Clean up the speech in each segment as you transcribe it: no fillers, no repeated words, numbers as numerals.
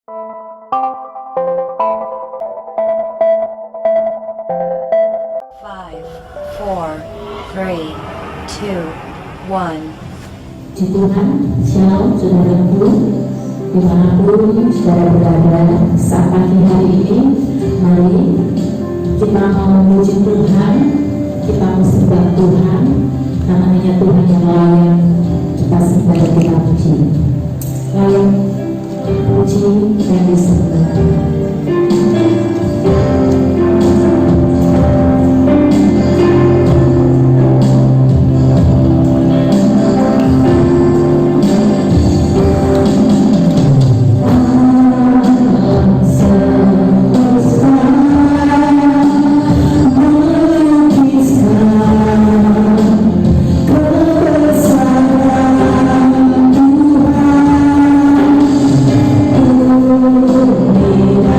Five, four, three, two, one. Puji Tuhan, Shalom saudaraku, dimanapun saudara berada saat pagi hari ini, mari kita mau memuji Tuhan, kita mau sembah Tuhan, karena hanya Tuhan yang layak kita sembah dan kita puji, layak dipuji dan disembah. Yeah.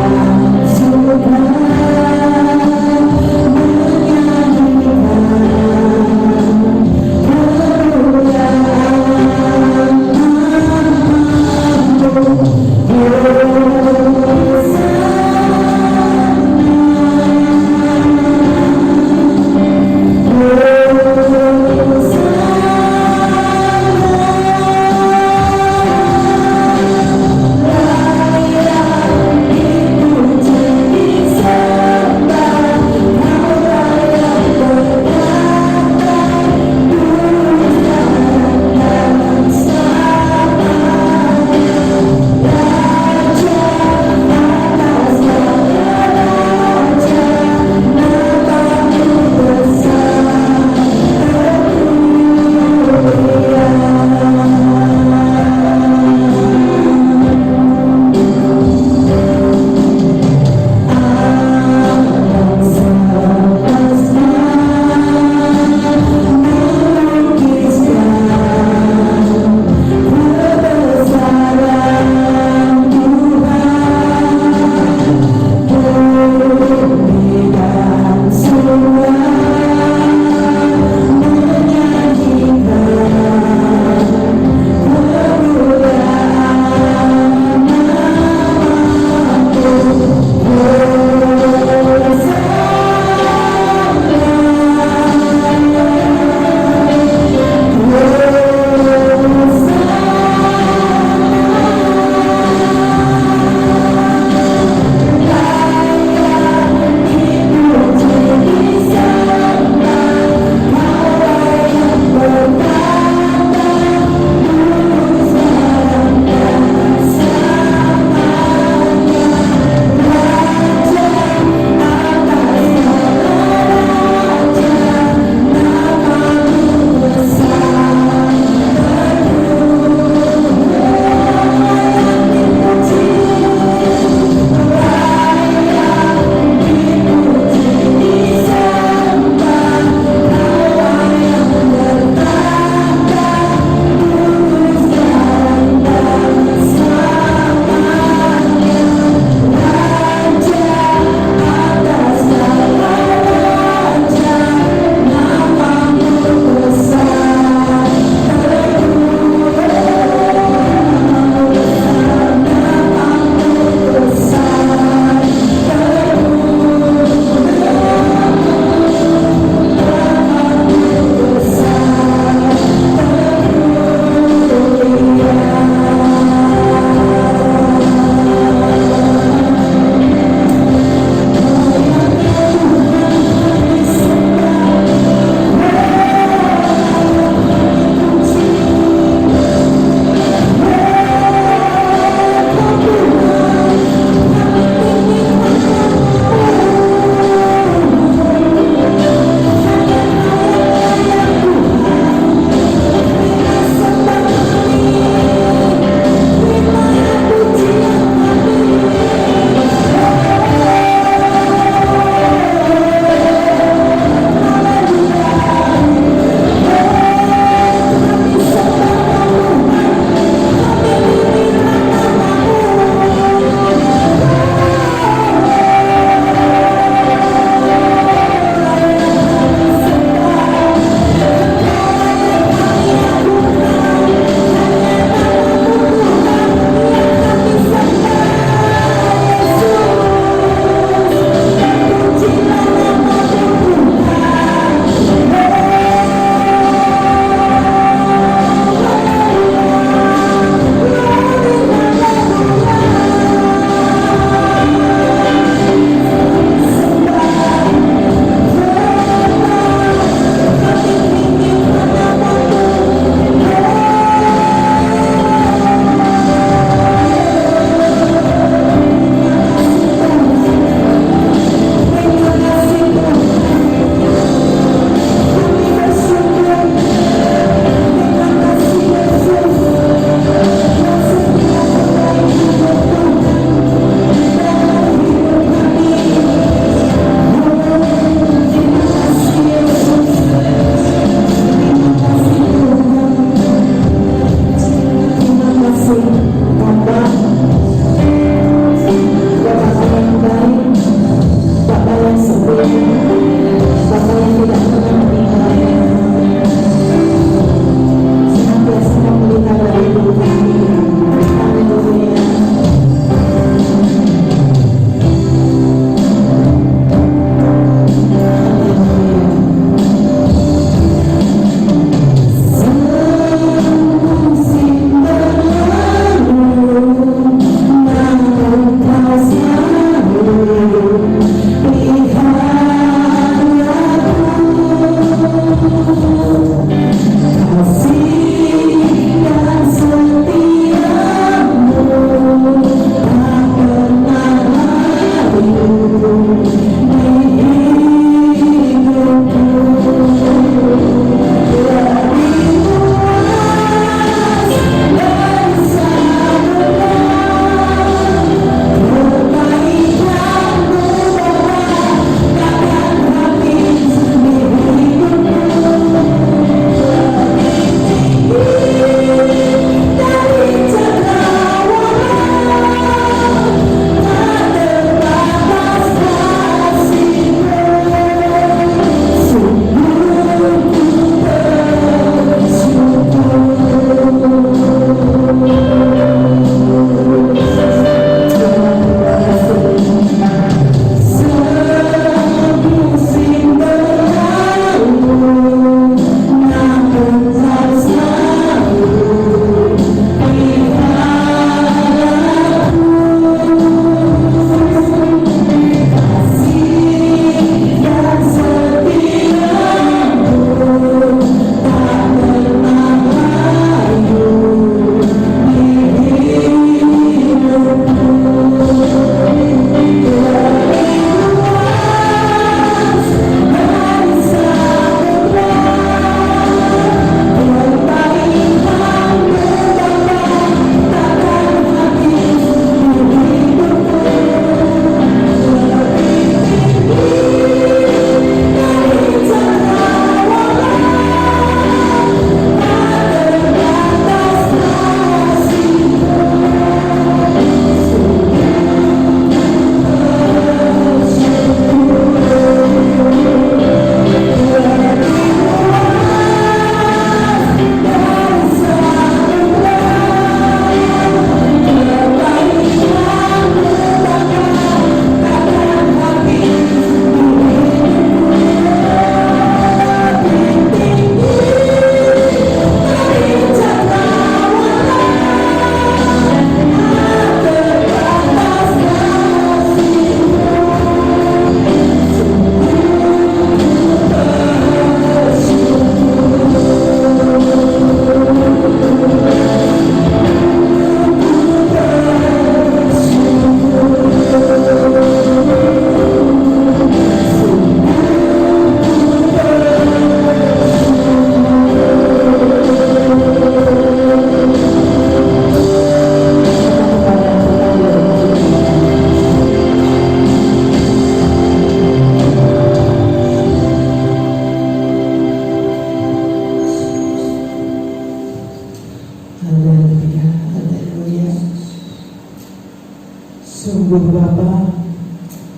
Sungguh Bapa,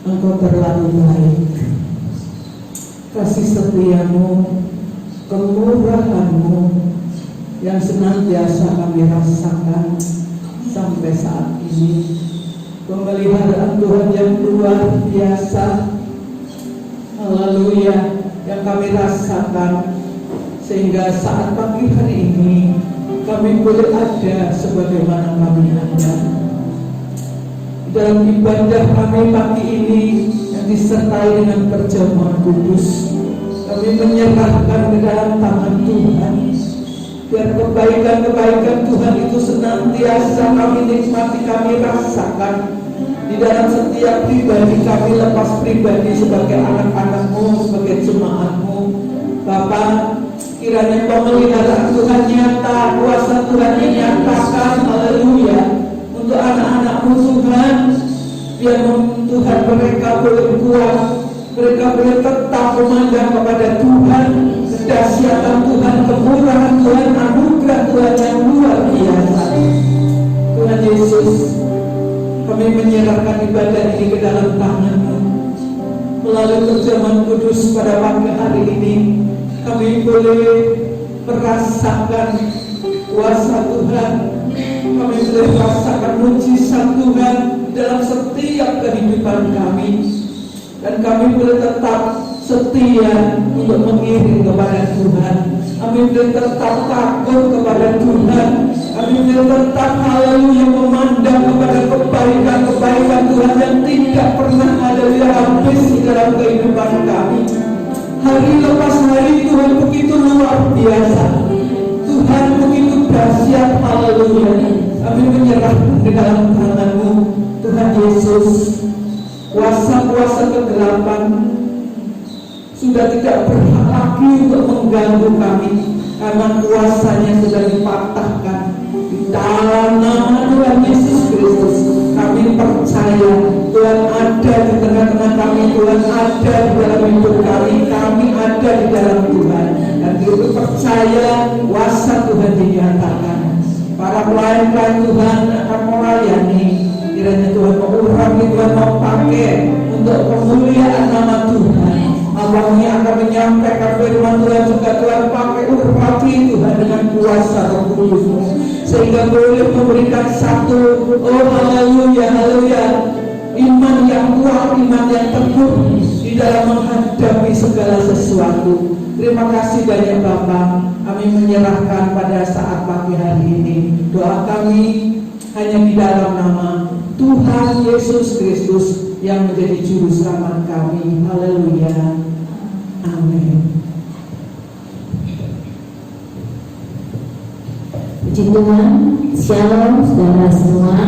Engkau terlalu baik. Kasih setiamu, kemurahan-Mu yang senantiasa kami rasakan sampai saat ini. Pemeliharaan Tuhan yang luar biasa, haleluya, yang kami rasakan sehingga saat pagi hari ini kami boleh ada sebagaimana kami ada. Dalam ibadah kami pagi ini yang disertai dengan perjamuan kudus, kami menyerahkan ke dalam tangan Tuhan. Biar kebaikan-kebaikan Tuhan itu senantiasa kami nikmati, kami rasakan di dalam setiap pribadi kami, lepas pribadi sebagai anak-anak-Mu, sebagai jemaat-Mu. Bapa, kiranya pemeliharaan Tuhan nyata, kuasa Tuhan dinyatakan, haleluya, untuk anak-anak-Mu Tuhan. Biar Tuhan mereka boleh kuat, mereka boleh tetap memandang kepada Tuhan, kedahsyatan Tuhan, kemurahan Tuhan, anugerah Tuhan yang luar biasa. Tuhan Yesus, kami menyerahkan ibadah ini ke dalam tangan-Mu. Melalui perjamuan kudus pada pagi hari ini, kami boleh merasakan kuasa Tuhan, kami boleh merasakan mujizat Tuhan dalam setiap kehidupan kami, dan kami boleh tetap setia untuk mengiring kepada Tuhan. Kami boleh tetap takut kepada Tuhan. Kami boleh tetap haleluya memandang kepada kebaikan-kebaikan Tuhan yang tidak pernah ada habis di dalam kehidupan kami. Hari lepas hari Tuhan begitu luar biasa. Tuhan begitu dahsyat, haleluya. Kami menyerahkan ke dalam tangan-Mu Tuhan Yesus. Kuasa-kuasa kegelapan sudah tidak berhak lagi untuk mengganggu kami, karena kuasanya sudah dipatahkan di dalam nama Tuhan Yesus Kristus. Kami percaya Tuhan ada di tengah-tengah kami, Tuhan ada di dalam hidup kami, kami ada di dalam Tuhan, dan kita percaya kuasa Tuhan dinyatakan. Para pelayan-pelayan Tuhan akan melayani. Kiranya Tuhan mengurangi, Tuhan mau pakai untuk kemuliaan nama Tuhan. Abang ini akan menyampaikan firman Tuhan juga Tuhan pakai urpati Tuhan dengan kuasa Roh Kudus, sehingga boleh memberikan satu, oh haleluya, haleluya, iman yang kuat, iman yang teguh di dalam menghadapi segala sesuatu. Terima kasih banyak Bapa. Kami menyerahkan pada saat pagi hari ini. Doa kami hanya di dalam nama Tuhan Yesus Kristus yang menjadi juru selamat kami. Haleluya. Amin. Puji Tuhan, shalom saudara semua,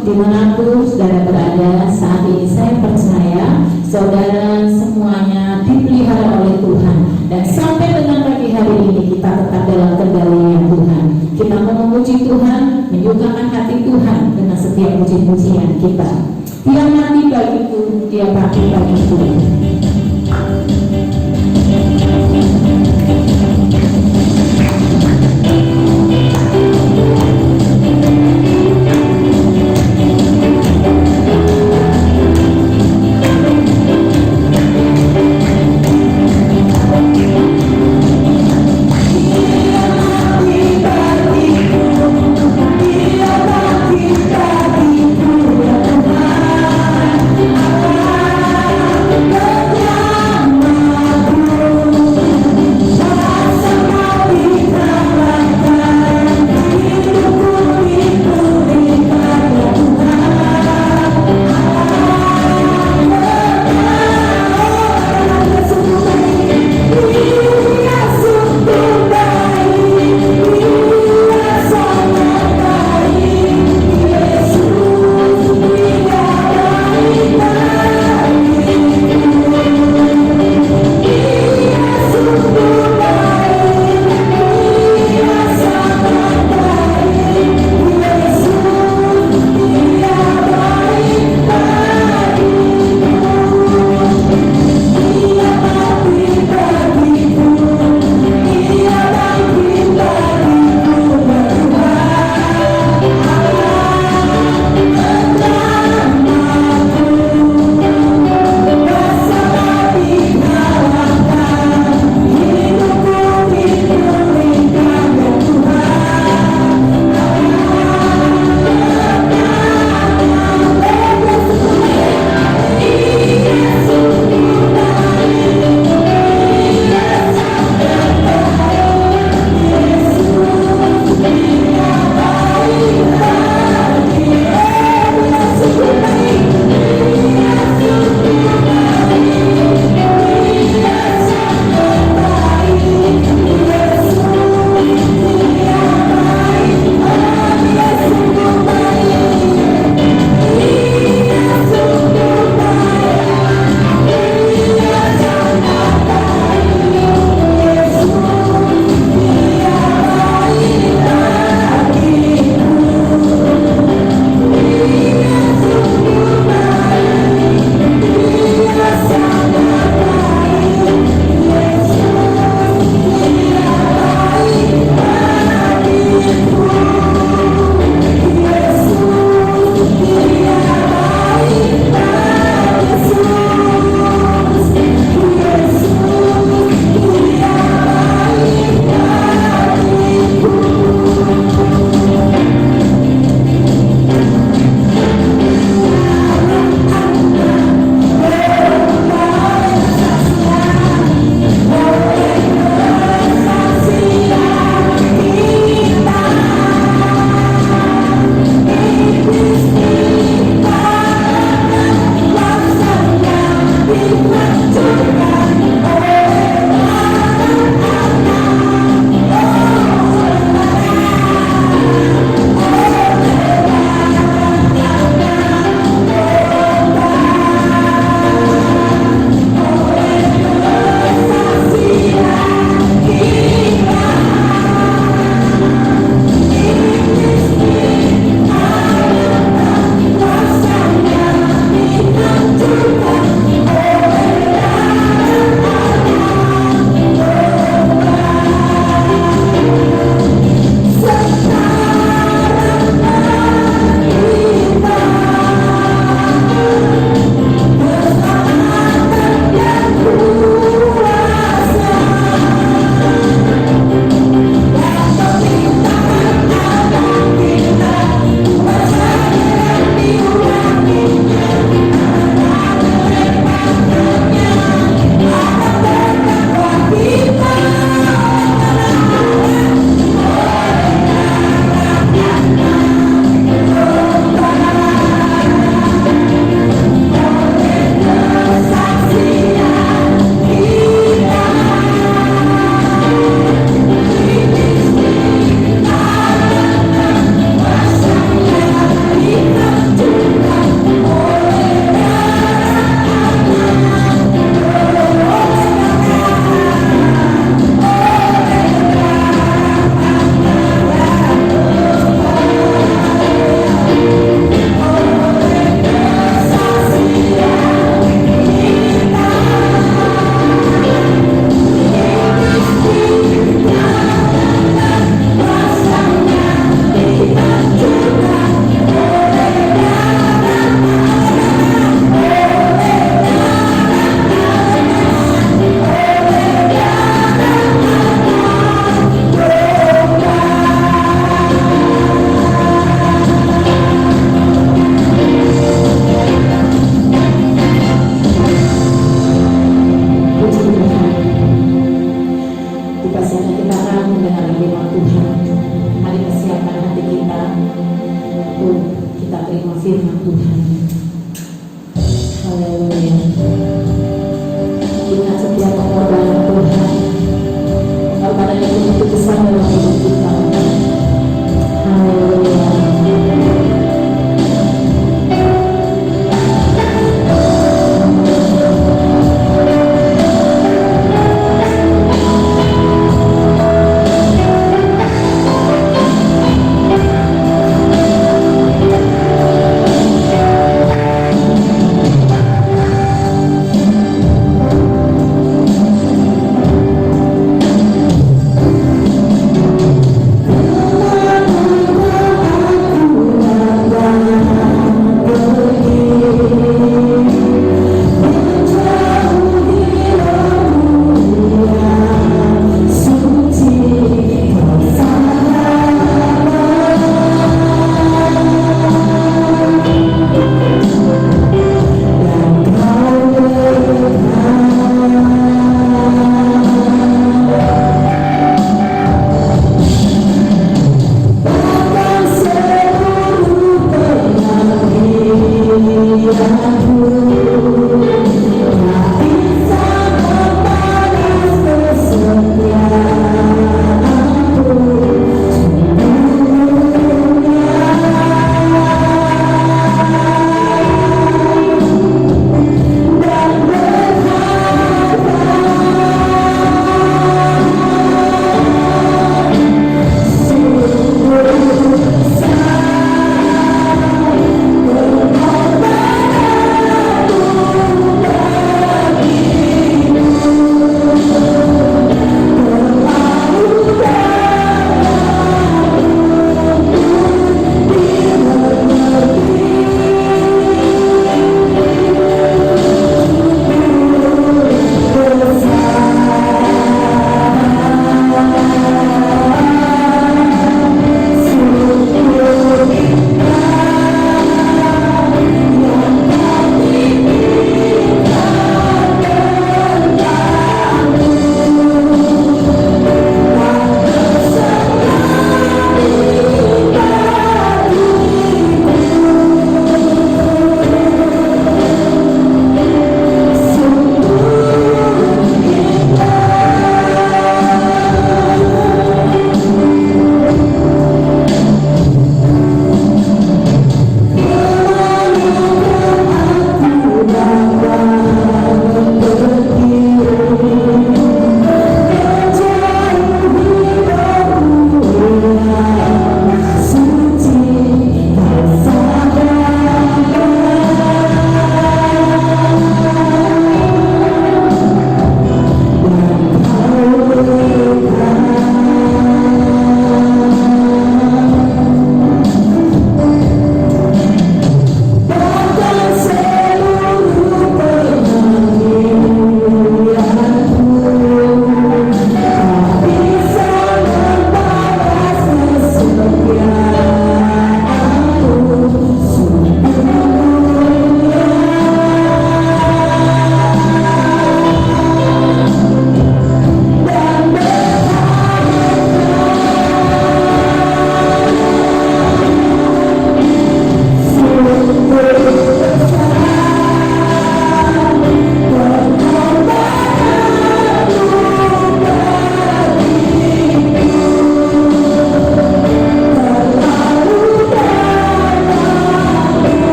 dimanapun saudara berada saat ini. Saya percaya saudara semuanya dipelihara oleh Tuhan, dan sampai dengan pagi hari ini kita tetap dalam kendalinya Tuhan. Kita mau memuji Tuhan, menyukakan hati Tuhan dengan setiap puji-pujian kita. Dia mati bagiku, dia mati bagiku. Dia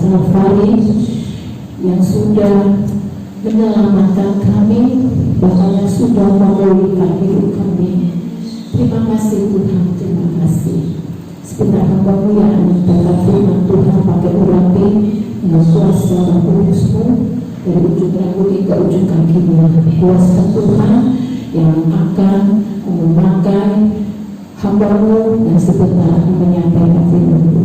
Nafari yang sudah menyelamatkan kami, bahkan yang sudah memulihkan hidup kami. Terima kasih Tuhan, terima kasih. Sebentar hamba-Mu yang menyampaikan firman Tuhan pakai urapi dengan kuasa Roh Kudus-Mu dari ujung rambut hingga ujung kakinya. Kuasa Tuhan yang akan memakai hamba-Mu yang sebentar menyampaikan firman-Mu.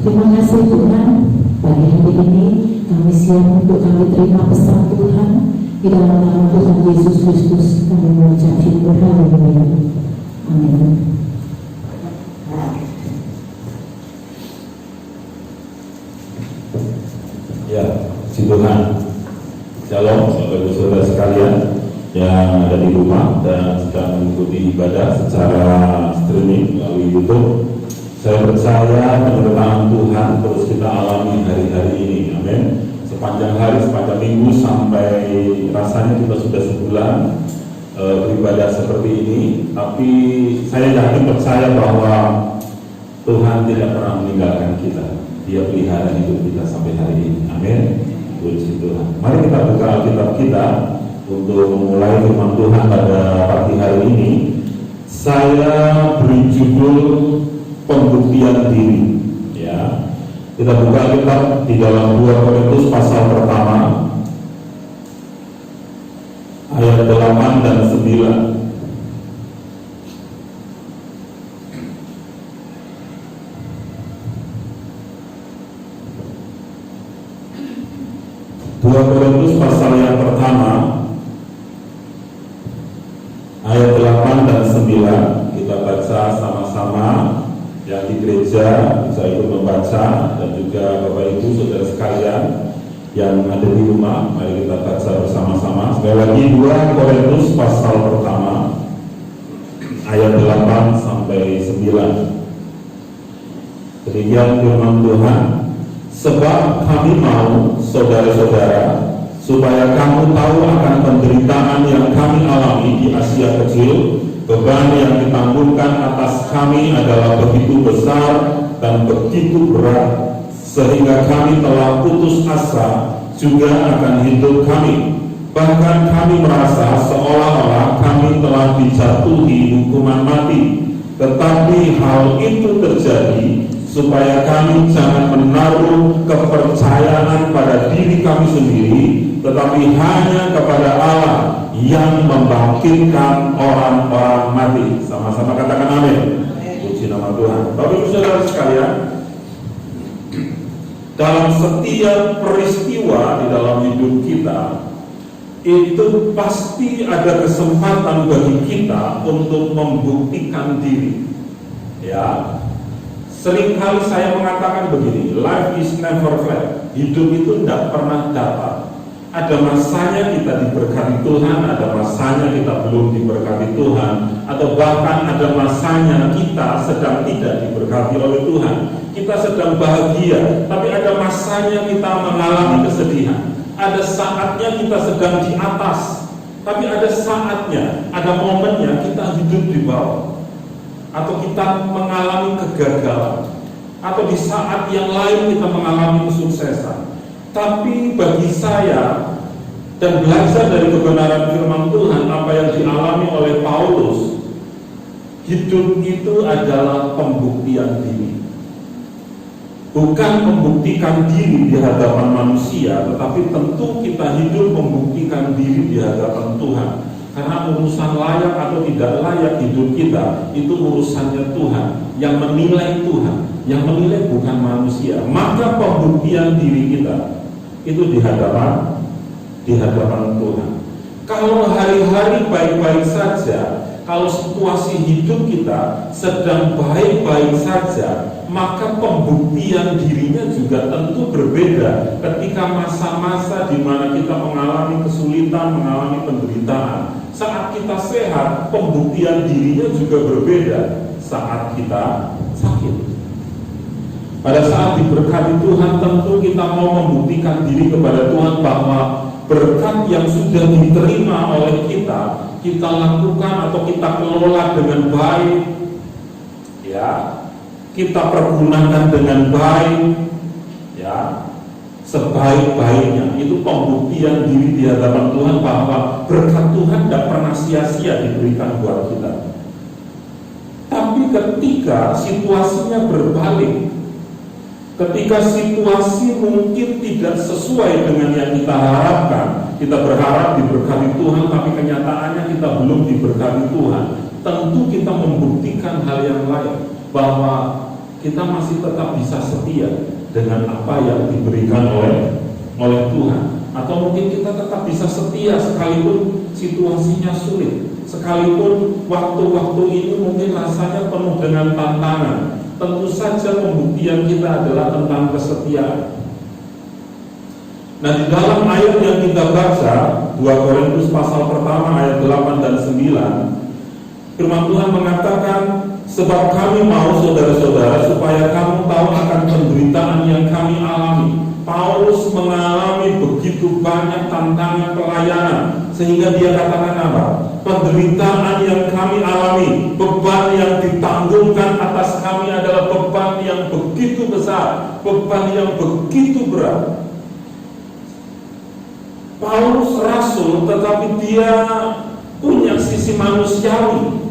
Terima kasih Tuhan. Pagi hari ini kami siap untuk kami terima pesan Tuhan. Di dalam nama Tuhan Yesus Kristus kami mengucap syukur. Haleluya. Amin. Ya, puji Tuhan. Shalom, Bapak Ibu Saudara sekalian yang ada di rumah dan sedang mengikuti ibadah secara streaming melalui YouTube. Saya percaya penyertaan Tuhan terus kita alami hari-hari ini. Amin. Sepanjang hari, sepanjang minggu sampai rasanya kita sudah sebulan beribadah seperti ini. Tapi saya yakin percaya bahwa Tuhan tidak pernah meninggalkan kita. Dia pelihara hidup kita sampai hari ini. Amin. Puji Tuhan. Mari kita buka Alkitab kita untuk memulai firman Tuhan pada pagi hari ini. Saya beri judul pembuktian diri. Ya, kita buka Alkitab di dalam 2 Korintus pasal pertama ayat 8 dan 9. 2 Korintus pasal yang pertama ayat 8 dan 9. Kita baca sama-sama. Yang di gereja bisa ikut membaca, dan juga Bapak Ibu Saudara sekalian yang ada di rumah, mari kita baca bersama-sama. Sekali lagi 2 Korintus pasal pertama ayat 8 sampai 9. Demikian firman Tuhan. Sebab kami mau, saudara-saudara, supaya kamu tahu akan penderitaan yang kami alami di Asia Kecil. Beban yang ditanggungan atas kami adalah begitu besar dan begitu berat, sehingga kami telah putus asa juga akan hidup kami. Bahkan kami merasa seolah-olah kami telah dijatuhi hukuman mati. Tetapi hal itu terjadi supaya kami jangan menaruh kepercayaan pada diri kami sendiri, tetapi hanya kepada Allah yang membangkitkan orang-orang mati. Sama-sama katakan amin. Puji nama Tuhan. Bapak Ibu Saudara sekalian, dalam setiap peristiwa di dalam hidup kita itu pasti ada kesempatan bagi kita untuk membuktikan diri. Ya, seringkali saya mengatakan begini, life is never flat. Hidup itu tidak pernah dapat. Ada masanya kita diberkati Tuhan, ada masanya kita belum diberkati Tuhan, atau bahkan ada masanya kita sedang tidak diberkati oleh Tuhan. Kita sedang bahagia, tapi ada masanya kita mengalami kesedihan. Ada saatnya kita sedang di atas, tapi ada saatnya, ada momennya kita hidup di bawah, atau kita mengalami kegagalan, atau di saat yang lain kita mengalami kesuksesan. Tapi bagi saya dan belajar dari kebenaran firman Tuhan, apa yang dialami oleh Paulus, hidup itu adalah pembuktian diri. Bukan membuktikan diri di hadapan manusia, tetapi tentu kita hidup membuktikan diri di hadapan Tuhan. Karena urusan layak atau tidak layak hidup kita, itu urusannya Tuhan. Yang menilai Tuhan, yang menilai bukan manusia. Maka pembuktian diri kita itu di hadapan Tuhan. Kalau hari-hari baik-baik saja, kalau situasi hidup kita sedang baik-baik saja, maka pembuktian dirinya juga tentu berbeda ketika masa-masa di mana kita mengalami kesulitan, mengalami penderitaan. Saat kita sehat, pembuktian dirinya juga berbeda saat kita sakit. Pada saat diberkati Tuhan, tentu kita mau membuktikan diri kepada Tuhan bahwa berkat yang sudah diterima oleh kita lakukan atau kita kelola dengan baik, ya, kita pergunakan dengan baik, ya, sebaik-baiknya. Itu pembuktian diri di hadapan Tuhan bahwa berkat Tuhan tidak pernah sia-sia diberikan buat kita. Tapi ketika situasinya berbalik, ketika situasi mungkin tidak sesuai dengan yang kita harapkan, kita berharap diberkati Tuhan, tapi kenyataannya kita belum diberkati Tuhan, tentu kita membuktikan hal yang lain, bahwa kita masih tetap bisa setia dengan apa yang diberikan oleh Tuhan. Atau mungkin kita tetap bisa setia sekalipun situasinya sulit, sekalipun waktu-waktu ini mungkin rasanya penuh dengan tantangan. Tentu saja pembuktian kita adalah tentang kesetiaan. Nah, di dalam ayat yang kita baca, 2 Korintus pasal pertama ayat 8 dan 9, firman Tuhan mengatakan, sebab kami mau saudara-saudara supaya kamu tahu akan penderitaan yang kami alami. Paulus mengalami begitu banyak tantangan pelayanan, sehingga dia katakan apa? Penderitaan yang kami alami, beban yang ditanggungkan atas kami adalah beban yang begitu besar, beban yang begitu berat. Paulus rasul, tetapi dia punya sisi manusiawi.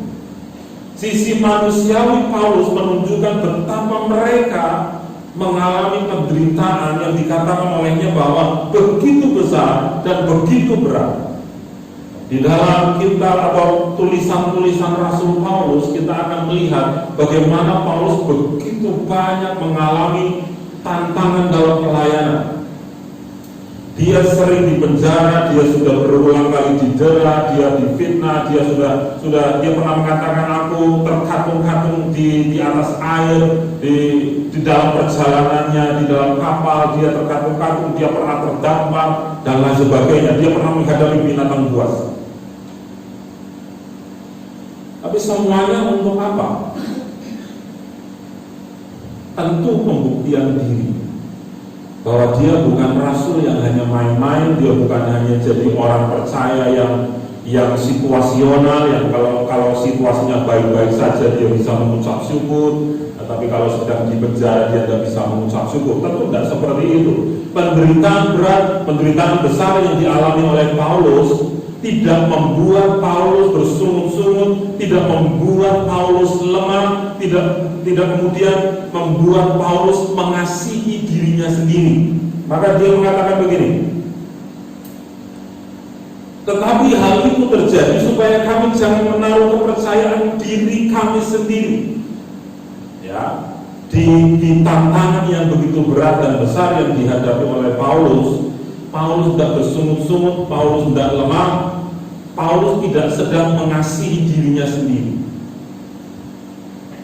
Sisi manusiawi Paulus menunjukkan betapa mereka mengalami penderitaan yang dikatakan olehnya bahwa begitu besar dan begitu berat. Di dalam kitab atau tulisan-tulisan Rasul Paulus, kita akan melihat bagaimana Paulus begitu banyak mengalami tantangan dalam pelayanan. Dia sering dipenjara, dia sudah berulang kali didera, dia difitnah, dia pernah mengatakan aku terkatung-katung di atas air, di dalam perjalanannya, di dalam kapal, dia terkatung-katung, dia pernah terdampar dan lain sebagainya. Dia pernah menghadapi binatang buas. Tapi semuanya untuk apa? Tentu pembuktian diri bahwa dia bukan rasul yang hanya main-main, dia bukan hanya jadi orang percaya yang situasional, yang kalau situasinya baik-baik saja dia bisa mengucap syukur, tapi kalau sedang di penjara dia tidak bisa mengucap syukur. Tentu tidak seperti itu. Penderitaan berat, penderitaan besar yang dialami oleh Paulus tidak membuat Paulus bersungut-sungut, tidak membuat Paulus lemah, tidak kemudian membuat Paulus mengasihi dirinya sendiri. Maka dia mengatakan begini, tetapi hal itu terjadi supaya kami jangan menaruh kepercayaan diri kami sendiri. Ya, di tantangan yang begitu berat dan besar yang dihadapi oleh Paulus tidak bersungut-sungut, Paulus tidak lemah, Paulus tidak sedang mengasihi dirinya sendiri.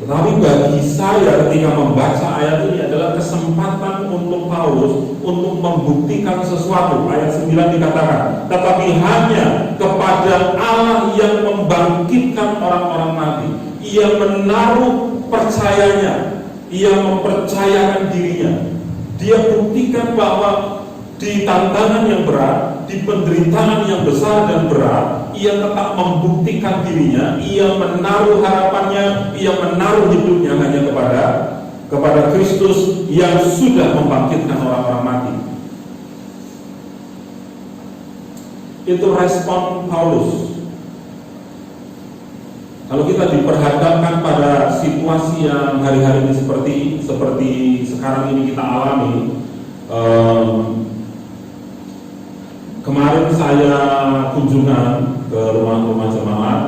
Tetapi bagi saya ketika membaca ayat ini adalah kesempatan untuk Paulus untuk membuktikan sesuatu. Ayat 9 dikatakan, tetapi hanya kepada Allah yang membangkitkan orang-orang mati. Ia menaruh percayanya, ia mempercayakan dirinya. Dia buktikan bahwa di tantangan yang berat, di penderitaan yang besar dan berat, ia tetap membuktikan dirinya, ia menaruh harapannya, ia menaruh hidupnya hanya kepada Kristus yang sudah membangkitkan orang-orang mati. Itu respon Paulus. Kalau kita diperhadapkan pada situasi yang hari-hari ini seperti sekarang ini kita alami, kemarin saya kunjungan ke rumah-rumah jemaat,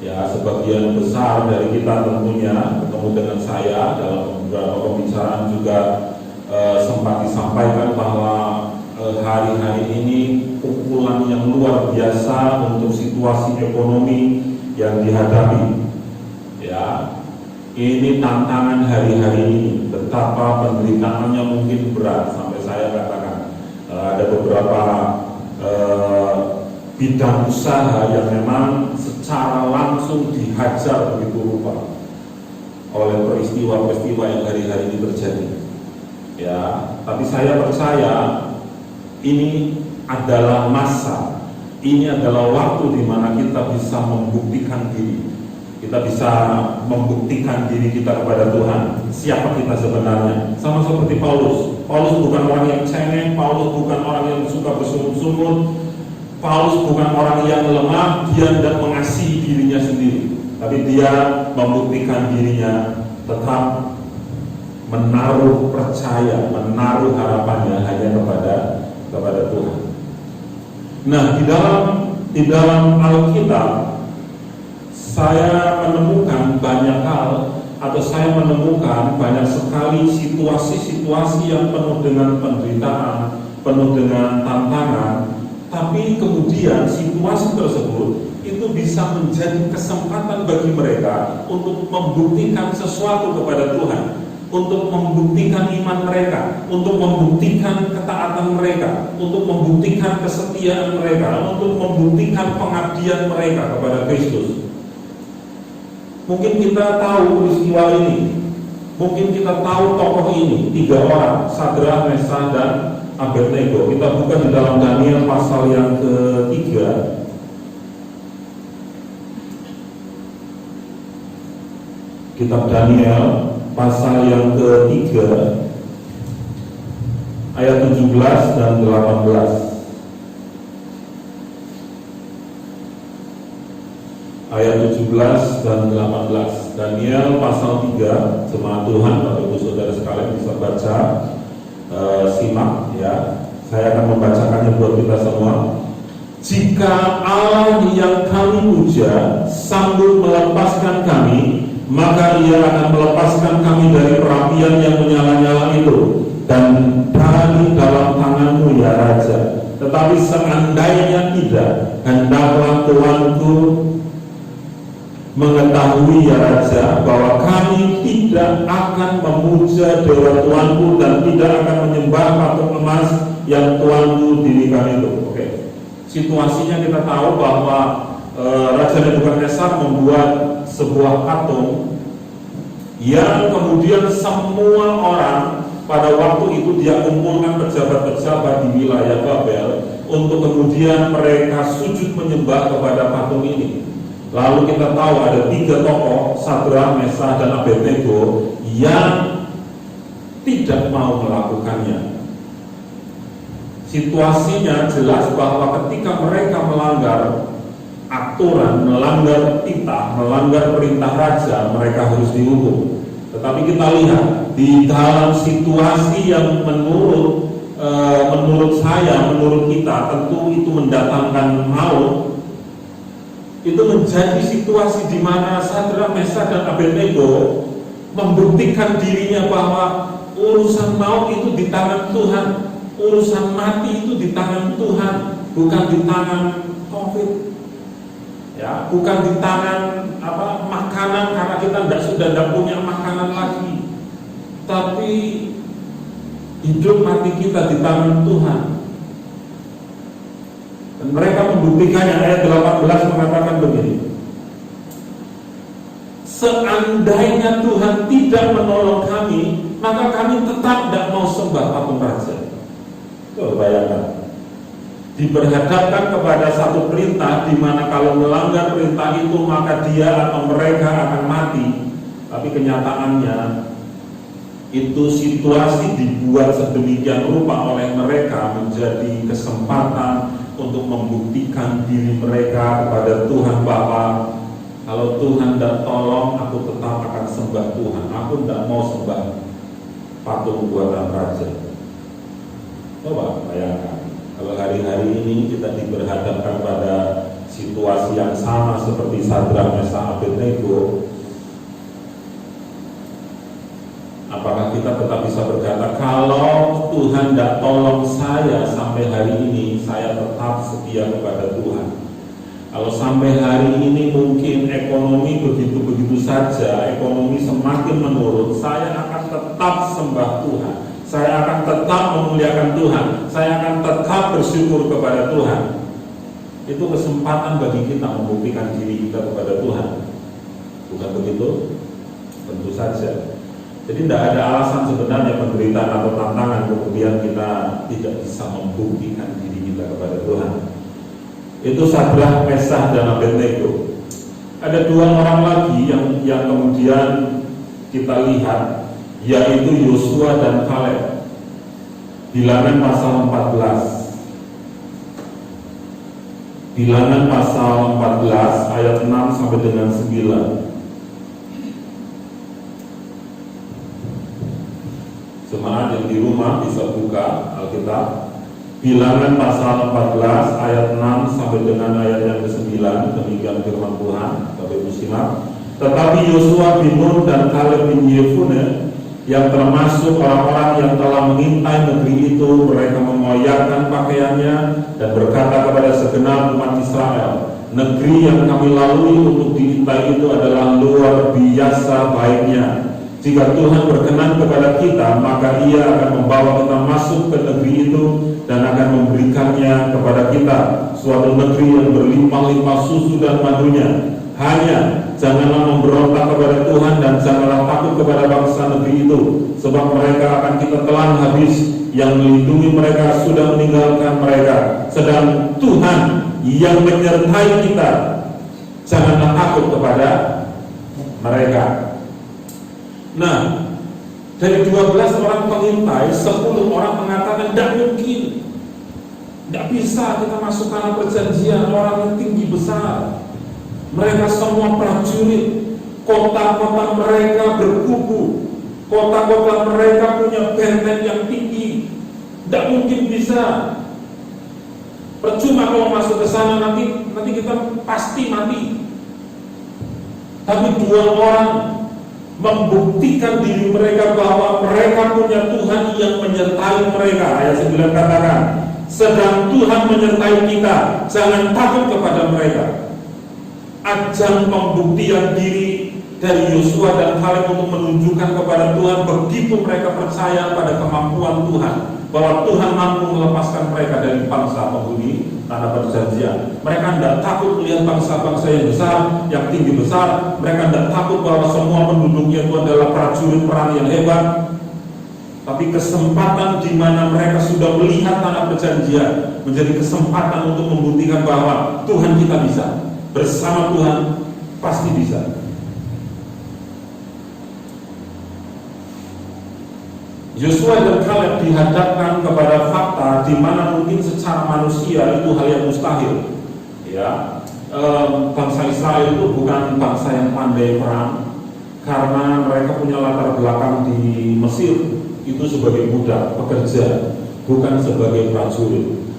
ya sebagian besar dari kita tentunya ketemu dengan saya dalam beberapa pembicaraan juga sempat disampaikan bahwa hari-hari ini pukulan yang luar biasa untuk situasi ekonomi yang dihadapi. Ya, ini tantangan hari-hari ini, betapa penderitaannya mungkin berat sampai saya katakan ada beberapa bidang usaha yang memang secara langsung dihajar begitu rupa oleh peristiwa-peristiwa yang hari-hari ini terjadi. Ya, tapi saya percaya ini adalah masa, ini adalah waktu di mana kita bisa membuktikan diri. Kita bisa membuktikan diri kita kepada Tuhan, siapa kita sebenarnya. Sama seperti Paulus. Paulus bukan orang yang cengeng, Paulus bukan orang yang suka bersungut-sungut, Paulus bukan orang yang lemah, dia tidak mengasihi dirinya sendiri, tapi dia membuktikan dirinya tetap menaruh percaya, menaruh harapannya hanya kepada Tuhan. Nah, di dalam Alkitab saya menemukan banyak hal, atau saya menemukan banyak sekali situasi-situasi yang penuh dengan penderitaan, penuh dengan tantangan, tapi kemudian situasi tersebut itu bisa menjadi kesempatan bagi mereka untuk membuktikan sesuatu kepada Tuhan, untuk membuktikan iman mereka, untuk membuktikan ketaatan mereka, untuk membuktikan kesetiaan mereka, untuk membuktikan pengabdian mereka kepada Kristus. Mungkin kita tahu peristiwa ini, mungkin kita tahu tokoh ini, 3 orang, Sadrak, Mesah, dan Abednego. Kita buka di dalam Daniel pasal yang ke-3. Kitab Daniel pasal yang ke-3 ayat 17 dan 18. Ayat 17 dan 18. Daniel pasal 3, jemaat Tuhan, Bapak Ibu Saudara sekalian bisa baca, simak ya. Saya akan membacakannya buat kita semua. Jika Allah yang kami puja sanggup melepaskan kami, maka Ia akan melepaskan kami dari perapian yang menyala-nyala itu dan dari dalam tangan-Mu ya Raja. Tetapi seandainya tidak, hendaklah Tuanku mengetahui ya Raja, bahwa kami tidak akan memuja dewa Tuanku dan tidak akan menyembah patung emas yang Tuanku dirikan itu. Oke. Situasinya kita tahu bahwa Raja Nebukadnezar membuat sebuah patung yang kemudian semua orang pada waktu itu dia kumpulkan pejabat-pejabat di wilayah Babel untuk kemudian mereka sujud menyembah kepada patung ini. Lalu kita tahu ada 3 tokoh, Sadrak, Mesah, dan Abednego, yang tidak mau melakukannya. Situasinya jelas bahwa ketika mereka melanggar aturan, melanggar titah, melanggar perintah raja, mereka harus dihukum. Tetapi kita lihat di dalam situasi yang menurut saya, menurut kita tentu itu mendatangkan maut. Itu menjadi situasi di mana Sadrak, Mesah, dan Abednego membuktikan dirinya bahwa urusan maut itu di tangan Tuhan, urusan mati itu di tangan Tuhan, bukan di tangan COVID, ya, bukan di tangan makanan karena kita sudah tidak punya makanan lagi, tapi hidup mati kita di tangan Tuhan. Dan mereka membuktikannya. Ayat 18 mengatakan begini: seandainya Tuhan tidak menolong kami, maka kami tetap tidak mau sembah patung raja. Tuh, bayangkan, diperhadapkan kepada satu perintah di mana kalau melanggar perintah itu maka dia atau mereka akan mati. Tapi kenyataannya itu situasi dibuat sedemikian rupa oleh mereka menjadi kesempatan untuk membuktikan diri mereka kepada Tuhan bahwa kalau Tuhan tidak tolong, aku tetap akan sembah Tuhan. Aku tidak mau sembah patung buatan raja. Coba bayangkan, kalau hari-hari ini kita diperhadapkan pada situasi yang sama seperti Sadrak, Mesah, Abednego, apakah kita tetap bisa berkata, kalau Tuhan tidak tolong saya sampai hari ini, saya tetap setia kepada Tuhan? Kalau sampai hari ini mungkin ekonomi begitu-begitu saja, ekonomi semakin menurun, saya akan tetap sembah Tuhan, saya akan tetap memuliakan Tuhan, saya akan tetap bersyukur kepada Tuhan. Itu kesempatan bagi kita membuktikan diri kita kepada Tuhan. Bukan begitu? Tentu saja. Jadi tidak ada alasan sebenarnya penderitaan atau tantangan kemudian kita tidak bisa membuktikan diri kita kepada Tuhan. Itu Sadrak, Mesah, dan Abednego. Ada 2 orang lagi yang kemudian kita lihat, yaitu Yosua dan Kaleb. Bilangan pasal 14. Bilangan pasal 14 ayat 6 sampai dengan 9. Jemaat yang di rumah bisa buka Alkitab. Bilangan pasal 14 ayat 6 sampai dengan ayat yang ke-9. Demikian firman Tuhan. Bapak Ibu simak. Tetapi Yosua bin Nun dan Kaleb bin Yefune, yang termasuk orang-orang yang telah mengintai negeri itu, mereka mengoyakkan pakaiannya dan berkata kepada segenap umat Israel, negeri yang kami lalui untuk diintai itu adalah luar biasa baiknya. Jika Tuhan berkenan kepada kita, maka Ia akan membawa kita masuk ke negeri itu dan akan memberikannya kepada kita, suatu negeri yang berlimpah-limpah susu dan madunya. Hanya janganlah memberontak kepada Tuhan dan janganlah takut kepada bangsa negeri itu, sebab mereka akan kita telan habis. Yang melindungi mereka sudah meninggalkan mereka, sedang Tuhan yang menyertai kita. Janganlah takut kepada mereka. Nah, dari 12 orang pengintai, 10 orang mengatakan tidak mungkin, tidak bisa kita masuk tanah perjanjian, orang yang tinggi besar. Mereka semua prajurit, kota-kota mereka berkubu, kota-kota mereka punya benteng yang tinggi, tidak mungkin bisa. Percuma kalau masuk ke sana, nanti kita pasti mati. Tapi 2 orang membuktikan diri mereka bahwa mereka punya Tuhan yang menyertai mereka. Ayat 9 katakan, sedang Tuhan menyertai kita, jangan takut kepada mereka. Ajang pembuktian diri dari Yosua dan Kaleb untuk menunjukkan kepada Tuhan begitu mereka percaya pada kemampuan Tuhan, bahwa Tuhan mampu melepaskan mereka dari bangsa penghuni tanah perjanjian. Mereka tidak takut melihat bangsa-bangsa yang besar, yang tinggi besar. Mereka tidak takut bahwa semua penduduknya itu adalah prajurit perang yang hebat. Tapi kesempatan di mana mereka sudah melihat tanah perjanjian menjadi kesempatan untuk membuktikan bahwa Tuhan kita bisa. Bersama Tuhan pasti bisa. Yosua dan Kaleb dihadapkan kepada fakta di mana mungkin secara manusia itu hal yang mustahil. Ya, bangsa Israel itu bukan bangsa yang pandai perang, karena mereka punya latar belakang di Mesir itu sebagai budak pekerja, bukan sebagai prajurit.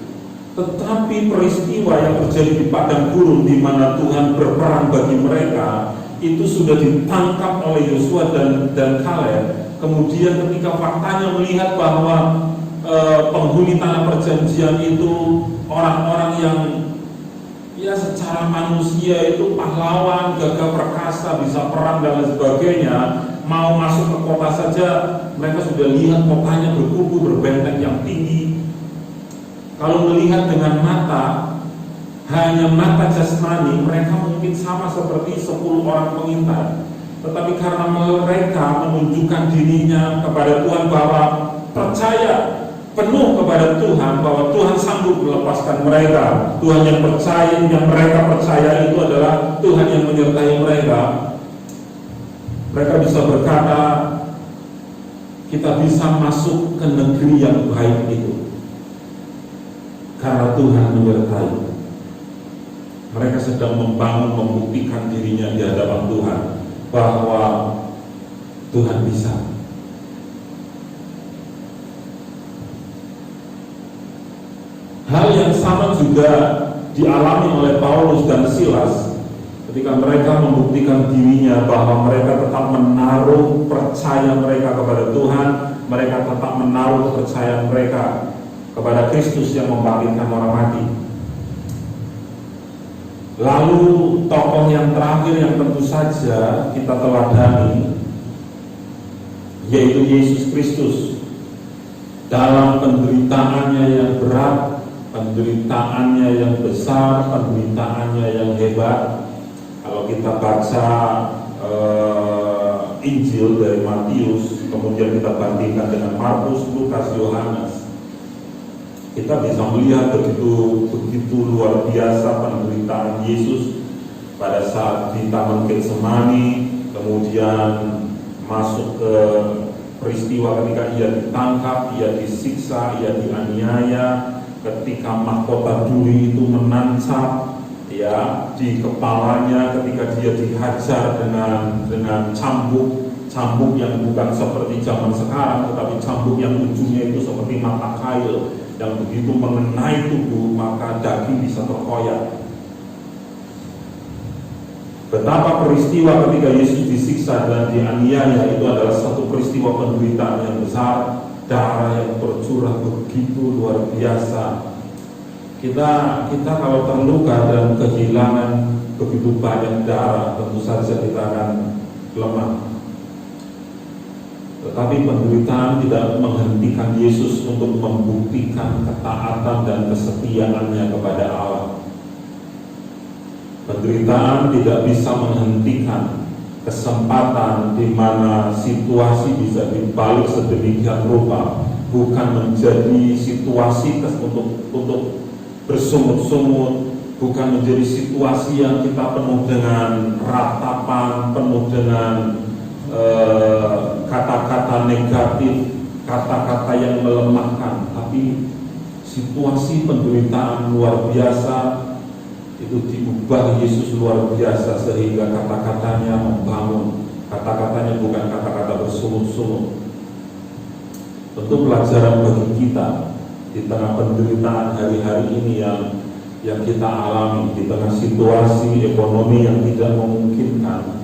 Tetapi peristiwa yang terjadi di padang gurun di mana Tuhan berperang bagi mereka itu sudah ditangkap oleh Yosua dan Kaleb. Kemudian ketika faktanya melihat bahwa penghuni tanah perjanjian itu orang-orang yang ya secara manusia itu pahlawan, gagah perkasa, bisa perang dan lain sebagainya, mau masuk ke kota saja mereka sudah lihat kotanya berkubu, berbenteng yang tinggi. Kalau melihat dengan mata, hanya mata jasmani, mereka mungkin sama seperti 10 orang pengintai. Tetapi karena mereka menunjukkan dirinya kepada Tuhan bahwa percaya penuh kepada Tuhan, bahwa Tuhan sanggup melepaskan mereka. Tuhan yang mereka percaya itu adalah Tuhan yang menyertai mereka. Mereka bisa berkata, kita bisa masuk ke negeri yang baik itu karena Tuhan menyertai. Mereka sedang membuktikan dirinya di hadapan Tuhan bahwa Tuhan bisa. Hal yang sama juga dialami oleh Paulus dan Silas ketika mereka membuktikan dirinya bahwa mereka tetap menaruh percaya mereka kepada Tuhan, mereka tetap menaruh kepercayaan mereka kepada Kristus yang membangkitkan orang mati. Lalu tokoh yang terakhir yang tentu saja kita teladani yaitu Yesus Kristus. Dalam penderitaannya yang berat, penderitaannya yang besar, penderitaannya yang hebat. Kalau kita baca Injil dari Matius, kemudian kita bandingkan dengan Markus, Lukas, Yohanes, kita bisa melihat begitu luar biasa penderitaan Yesus pada saat di Taman Getsemani, kemudian masuk ke peristiwa ketika ia ditangkap, ia disiksa, ia dianiaya, ketika mahkota duri itu menancap ya di kepalanya, ketika dia dihajar dengan cambuk yang bukan seperti zaman sekarang, tetapi cambuk yang ujungnya itu seperti mata kail yang begitu mengenai tubuh maka daging bisa terkoyak. Betapa peristiwa ketika Yesus disiksa dan dianiaya itu adalah satu peristiwa penderitaan yang besar, darah yang tercurah begitu luar biasa. Kita kalau terluka dan kehilangan begitu banyak darah, tentu saja kita akan lemah. Tetapi penderitaan tidak menghentikan Yesus untuk membuktikan ketaatan dan kesetiaannya kepada Allah. Penderitaan tidak bisa menghentikan kesempatan di mana situasi bisa dibalik sedemikian rupa, bukan menjadi situasi untuk bersungut-sungut, bukan menjadi situasi yang kita penuh dengan ratapan, penuh dengan kata-kata negatif, kata-kata yang melemahkan, tapi situasi penderitaan luar biasa itu diubah Yesus luar biasa sehingga kata-katanya membangun, kata-katanya bukan kata-kata bersungut-sungut. Tentu pelajaran bagi kita di tengah penderitaan hari-hari ini yang kita alami, di tengah situasi ekonomi yang tidak memungkinkan.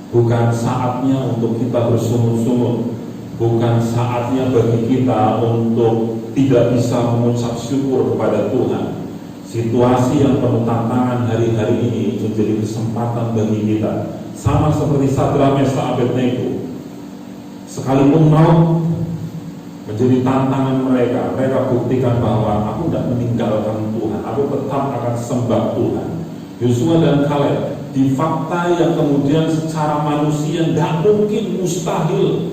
Bukan saatnya untuk kita bersungut-sungut, bukan saatnya bagi kita untuk tidak bisa mengucap syukur kepada Tuhan. Situasi yang penuh tantangan hari-hari ini menjadi kesempatan bagi kita. Sama seperti Sadrak, Mesak, Abednego, sekalipun maut menjadi tantangan mereka, mereka buktikan bahwa aku tidak meninggalkan Tuhan, aku tetap akan sembah Tuhan. Yosua dan Kaleb di fakta yang kemudian secara manusia tidak mungkin, mustahil,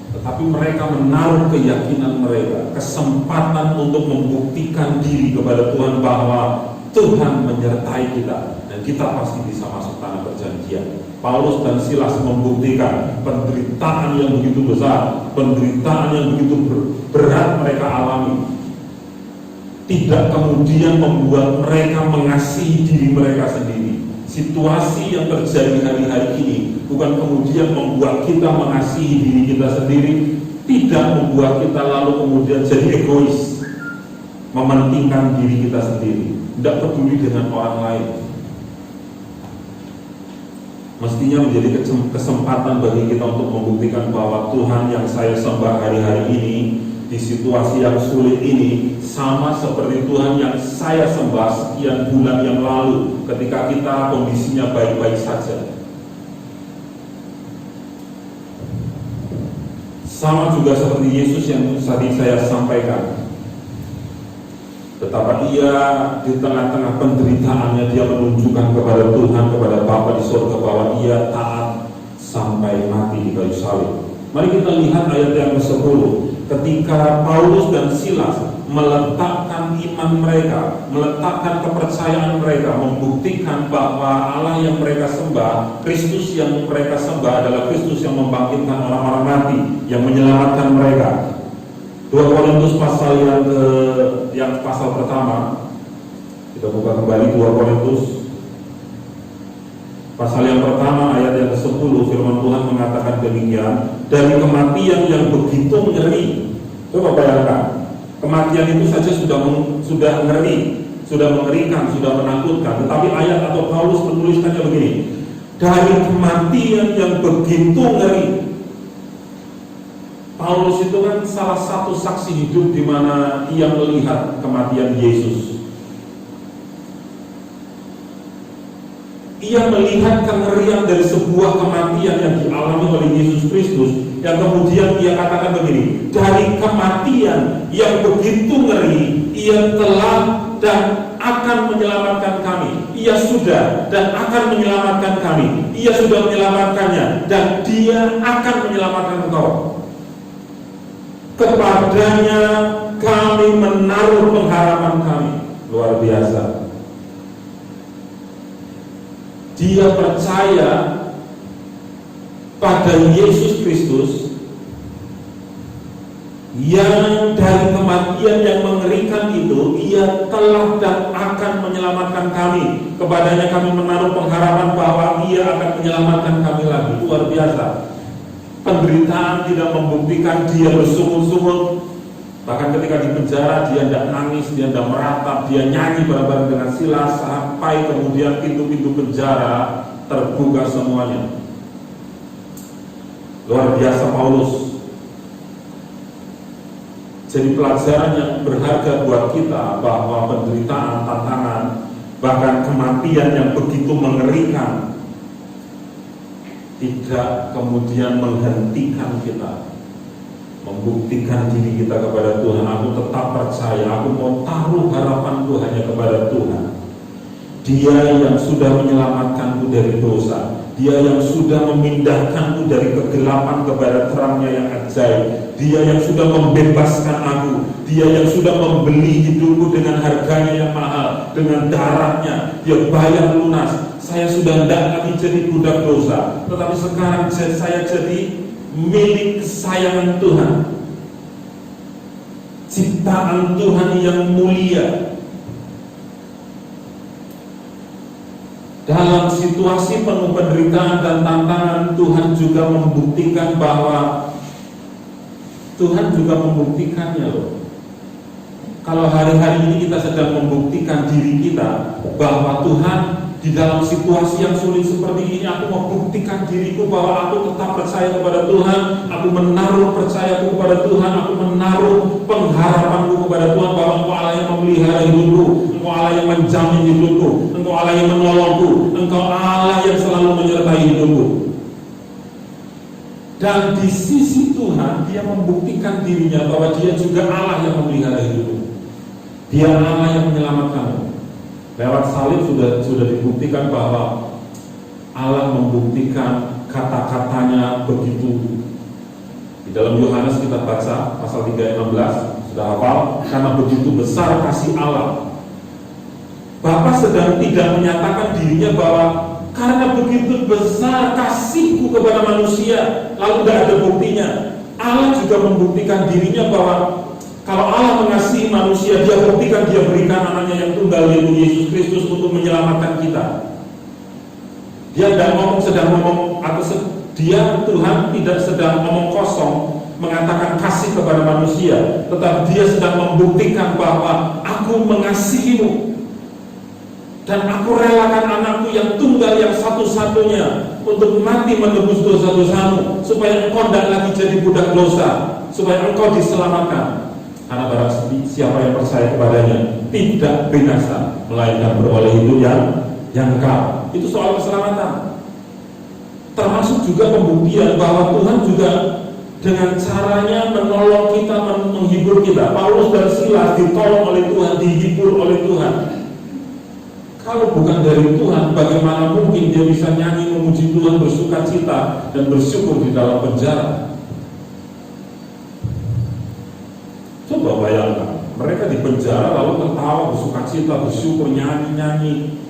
tetapi mereka menaruh keyakinan mereka, kesempatan untuk membuktikan diri kepada Tuhan bahwa Tuhan menyertai kita dan kita pasti bisa masuk tanah perjanjian. Paulus dan Silas membuktikan penderitaan yang begitu besar, penderitaan yang begitu berat mereka alami, tidak kemudian membuat mereka mengasihi diri mereka sendiri. Situasi yang terjadi hari-hari ini bukan kemudian membuat kita mengasihi diri kita sendiri, tidak membuat kita lalu kemudian jadi egois, mementingkan diri kita sendiri, tidak peduli dengan orang lain. Mestinya menjadi kesempatan bagi kita untuk membuktikan bahwa Tuhan yang saya sembah hari-hari ini di situasi yang sulit ini sama seperti Tuhan yang saya sembah sekian bulan yang lalu ketika kita kondisinya baik-baik saja. Sama juga seperti Yesus yang tadi saya sampaikan, betapa ia di tengah-tengah penderitaannya dia menunjukkan kepada Tuhan, kepada Bapa di surga bahwa ia taat sampai mati di kayu salib. Mari kita lihat ayat yang ke-10. Ketika Paulus dan Silas meletakkan iman mereka, meletakkan kepercayaan mereka, membuktikan bahwa Allah yang mereka sembah, Kristus yang mereka sembah adalah Kristus yang membangkitkan orang-orang mati, yang menyelamatkan mereka. 2 Korintus pasal yang pasal pertama, kita buka kembali 2 Korintus pasal yang pertama ayat yang ke-10. Firman Tuhan mengatakan demikian, dari kematian yang begitu ngeri. Coba bayangkan, kematian itu saja sudah ngeri, sudah mengerikan, sudah menakutkan. Tetapi ayat atau Paulus menuliskannya begini, dari kematian yang begitu ngeri. Paulus itu kan salah satu saksi hidup di mana ia melihat kematian Yesus. Ia melihat kengerian dari sebuah kematian yang dialami oleh Yesus Kristus, yang kemudian ia katakan begini, dari kematian yang begitu ngeri, ia telah dan akan menyelamatkan kami. Ia sudah dan akan menyelamatkan kami. Ia sudah menyelamatkannya dan dia akan menyelamatkan engkau. Kepadanya kami menaruh pengharapan kami. Luar biasa. Dia percaya pada Yesus Kristus yang dari kematian yang mengerikan itu, Ia telah dan akan menyelamatkan kami. Kepadanya kami menaruh pengharapan bahwa Ia akan menyelamatkan kami lagi. Luar biasa. Penderitaan tidak membuktikan Dia bersungut-sungut. Bahkan ketika di penjara Dia tidak nangis, Dia tidak meratap, Dia nyanyi bareng-bareng dengan Silas, sampai kemudian pintu-pintu penjara terbuka semuanya. Luar biasa Paulus. Jadi pelajaran yang berharga buat kita bahwa penderitaan, tantangan, bahkan kematian yang begitu mengerikan tidak kemudian menghentikan kita, membuktikan diri kita kepada Tuhan. Aku tetap percaya, aku mau taruh harapanku hanya kepada Tuhan. Dia yang sudah menyelamatkanku dari dosa, Dia yang sudah memindahkanku dari kegelapan kepada terangnya yang ajaib, Dia yang sudah membebaskan aku, Dia yang sudah membeli hidupku dengan harganya yang mahal, dengan darahnya Dia bayar lunas. Saya sudah tidak lagi jadi budak dosa, tetapi sekarang saya jadi milik kesayangan Tuhan, ciptaan Tuhan yang mulia. Dalam situasi penuh penderitaan dan tantangan, Tuhan juga membuktikan bahwa Tuhan juga membuktikannya loh. Kalau hari-hari ini kita sedang membuktikan diri kita bahwa Tuhan di dalam situasi yang sulit seperti ini, aku membuktikan diriku bahwa aku tetap percaya kepada Tuhan, aku menaruh percayaku kepada Tuhan, aku menaruh pengharapanku kepada Tuhan bahwa Engkau Allah yang memelihara hidupku, Engkau Allah yang menjamin hidupku, Engkau Allah yang menolongku, Engkau Allah yang selalu menyertai hidupku. Dan di sisi Tuhan, Dia membuktikan dirinya bahwa Dia juga Allah yang memelihara hidupku, Dia Allah yang menyelamatkanmu. Lewat salib sudah dibuktikan bahwa Allah membuktikan kata-katanya begitu. Di dalam Yohanes kita baca pasal 3 ayat 16, sudah hafal? Karena begitu besar kasih Allah, Bapa sedang tidak menyatakan dirinya bahwa karena begitu besar kasihku kepada manusia, lalu tidak ada buktinya. Allah juga membuktikan dirinya bahwa kalau Allah mengasihi manusia, Dia buktikan Dia berikan anaknya yang tunggal, yaitu Yesus Kristus, untuk menyelamatkan kita. Dia tidak sedang ngomong, atau Dia Tuhan tidak sedang ngomong kosong mengatakan kasih kepada manusia, tetapi Dia sedang membuktikan bahwa aku mengasihimu dan aku relakan anakku yang tunggal, yang satu-satunya, untuk mati menebus dosa-dosamu, supaya engkau tidak lagi jadi budak dosa, supaya engkau diselamatkan. Karena barang siapa yang percaya kepadanya tidak binasa, melainkan beroleh hidup yang kekal. Itu soal keselamatan. Termasuk juga pembuktian bahwa Tuhan juga dengan caranya menolong kita, menghibur kita. Paulus dan Silas ditolong oleh Tuhan, dihibur oleh Tuhan. Kalau bukan dari Tuhan, bagaimana mungkin dia bisa nyanyi memuji Tuhan, bersuka cita dan bersyukur di dalam penjara? Coba bayangkan, mereka di penjara lalu tertawa, bersuka cita, bersyukur, nyanyi-nyanyi.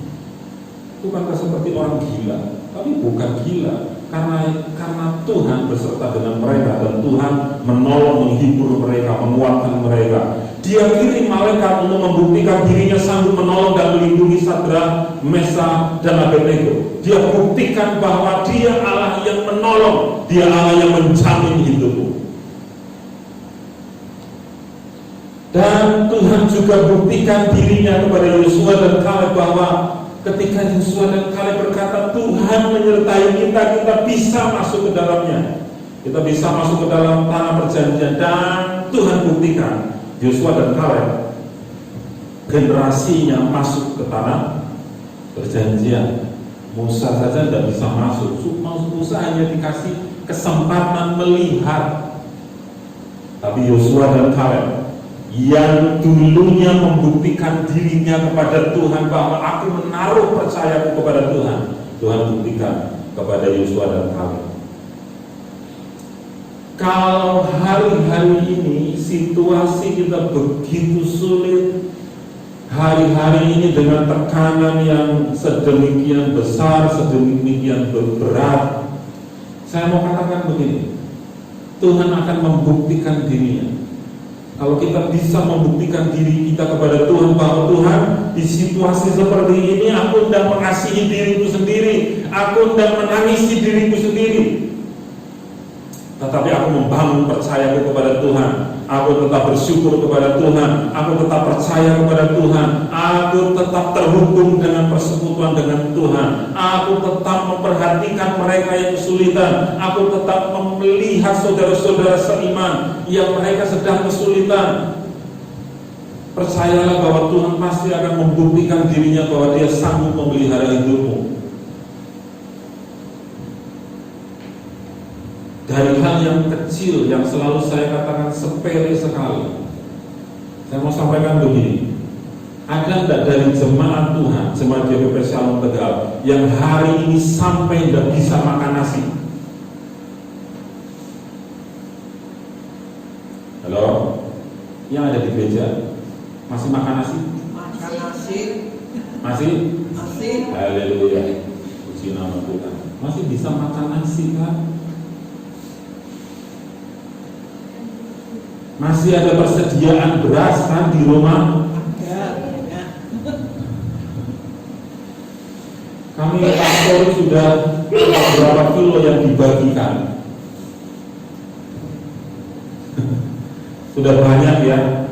Itu kan seperti orang gila, tapi bukan gila, karena Tuhan beserta dengan mereka, dan Tuhan menolong, menghibur mereka, menguatkan mereka. Dia kirim malaikat untuk membuktikan dirinya sanggup menolong dan melindungi Sadrak, Mesa, dan Abednego. Dia buktikan bahwa Dia Allah yang menolong, Dia Allah yang menjamin hidupmu. Dan Tuhan juga buktikan dirinya kepada Yosua dan Kaleb bahwa ketika Yosua dan Kaleb berkata Tuhan menyertai kita, kita bisa masuk ke dalamnya, kita bisa masuk ke dalam tanah perjanjian. Dan Tuhan buktikan Yosua dan Kaleb generasinya masuk ke tanah perjanjian. Musa saja tidak bisa masuk. Musa hanya dikasih kesempatan melihat, tapi Yosua dan Kaleb yang dulunya membuktikan dirinya kepada Tuhan bahwa aku menaruh percayaku kepada Tuhan, Tuhan buktikan kepada Yosua dan Kaleb. Kalau hari-hari ini situasi kita begitu sulit, hari-hari ini dengan tekanan yang sedemikian besar, sedemikian berat, Saya mau katakan begini, Tuhan akan membuktikan dirinya. Kalau kita bisa membuktikan diri kita kepada Tuhan, bahwa Tuhan, di situasi seperti ini aku hendak mengasihi diriku sendiri, aku hendak menangisi diriku sendiri, tetapi aku membangun percayaku kepada Tuhan. Aku tetap bersyukur kepada Tuhan, aku tetap percaya kepada Tuhan, aku tetap terhubung dengan persekutuan dengan Tuhan, aku tetap memperhatikan mereka yang kesulitan, aku tetap melihat saudara-saudara seiman yang mereka sedang kesulitan. Percayalah bahwa Tuhan pasti akan membuktikan dirinya bahwa Dia sanggup memelihara hidupmu. Dari hal yang kecil yang selalu saya katakan sepele sekali, saya mau sampaikan begini. Ada enggak dari jemaat Tuhan, jemaat GPP Shalom Tegal, yang hari ini sampai tidak bisa makan nasi? Halo? Yang ada di gereja masih makan nasi? Makan nasi. Masih? Masih. Haleluya. Puji nama Tuhan. Masih bisa makan nasi kan? Masih ada persediaan beras kan di rumah? Ada. Kami pastor sudah berapa kilo yang dibagikan? Sudah banyak ya.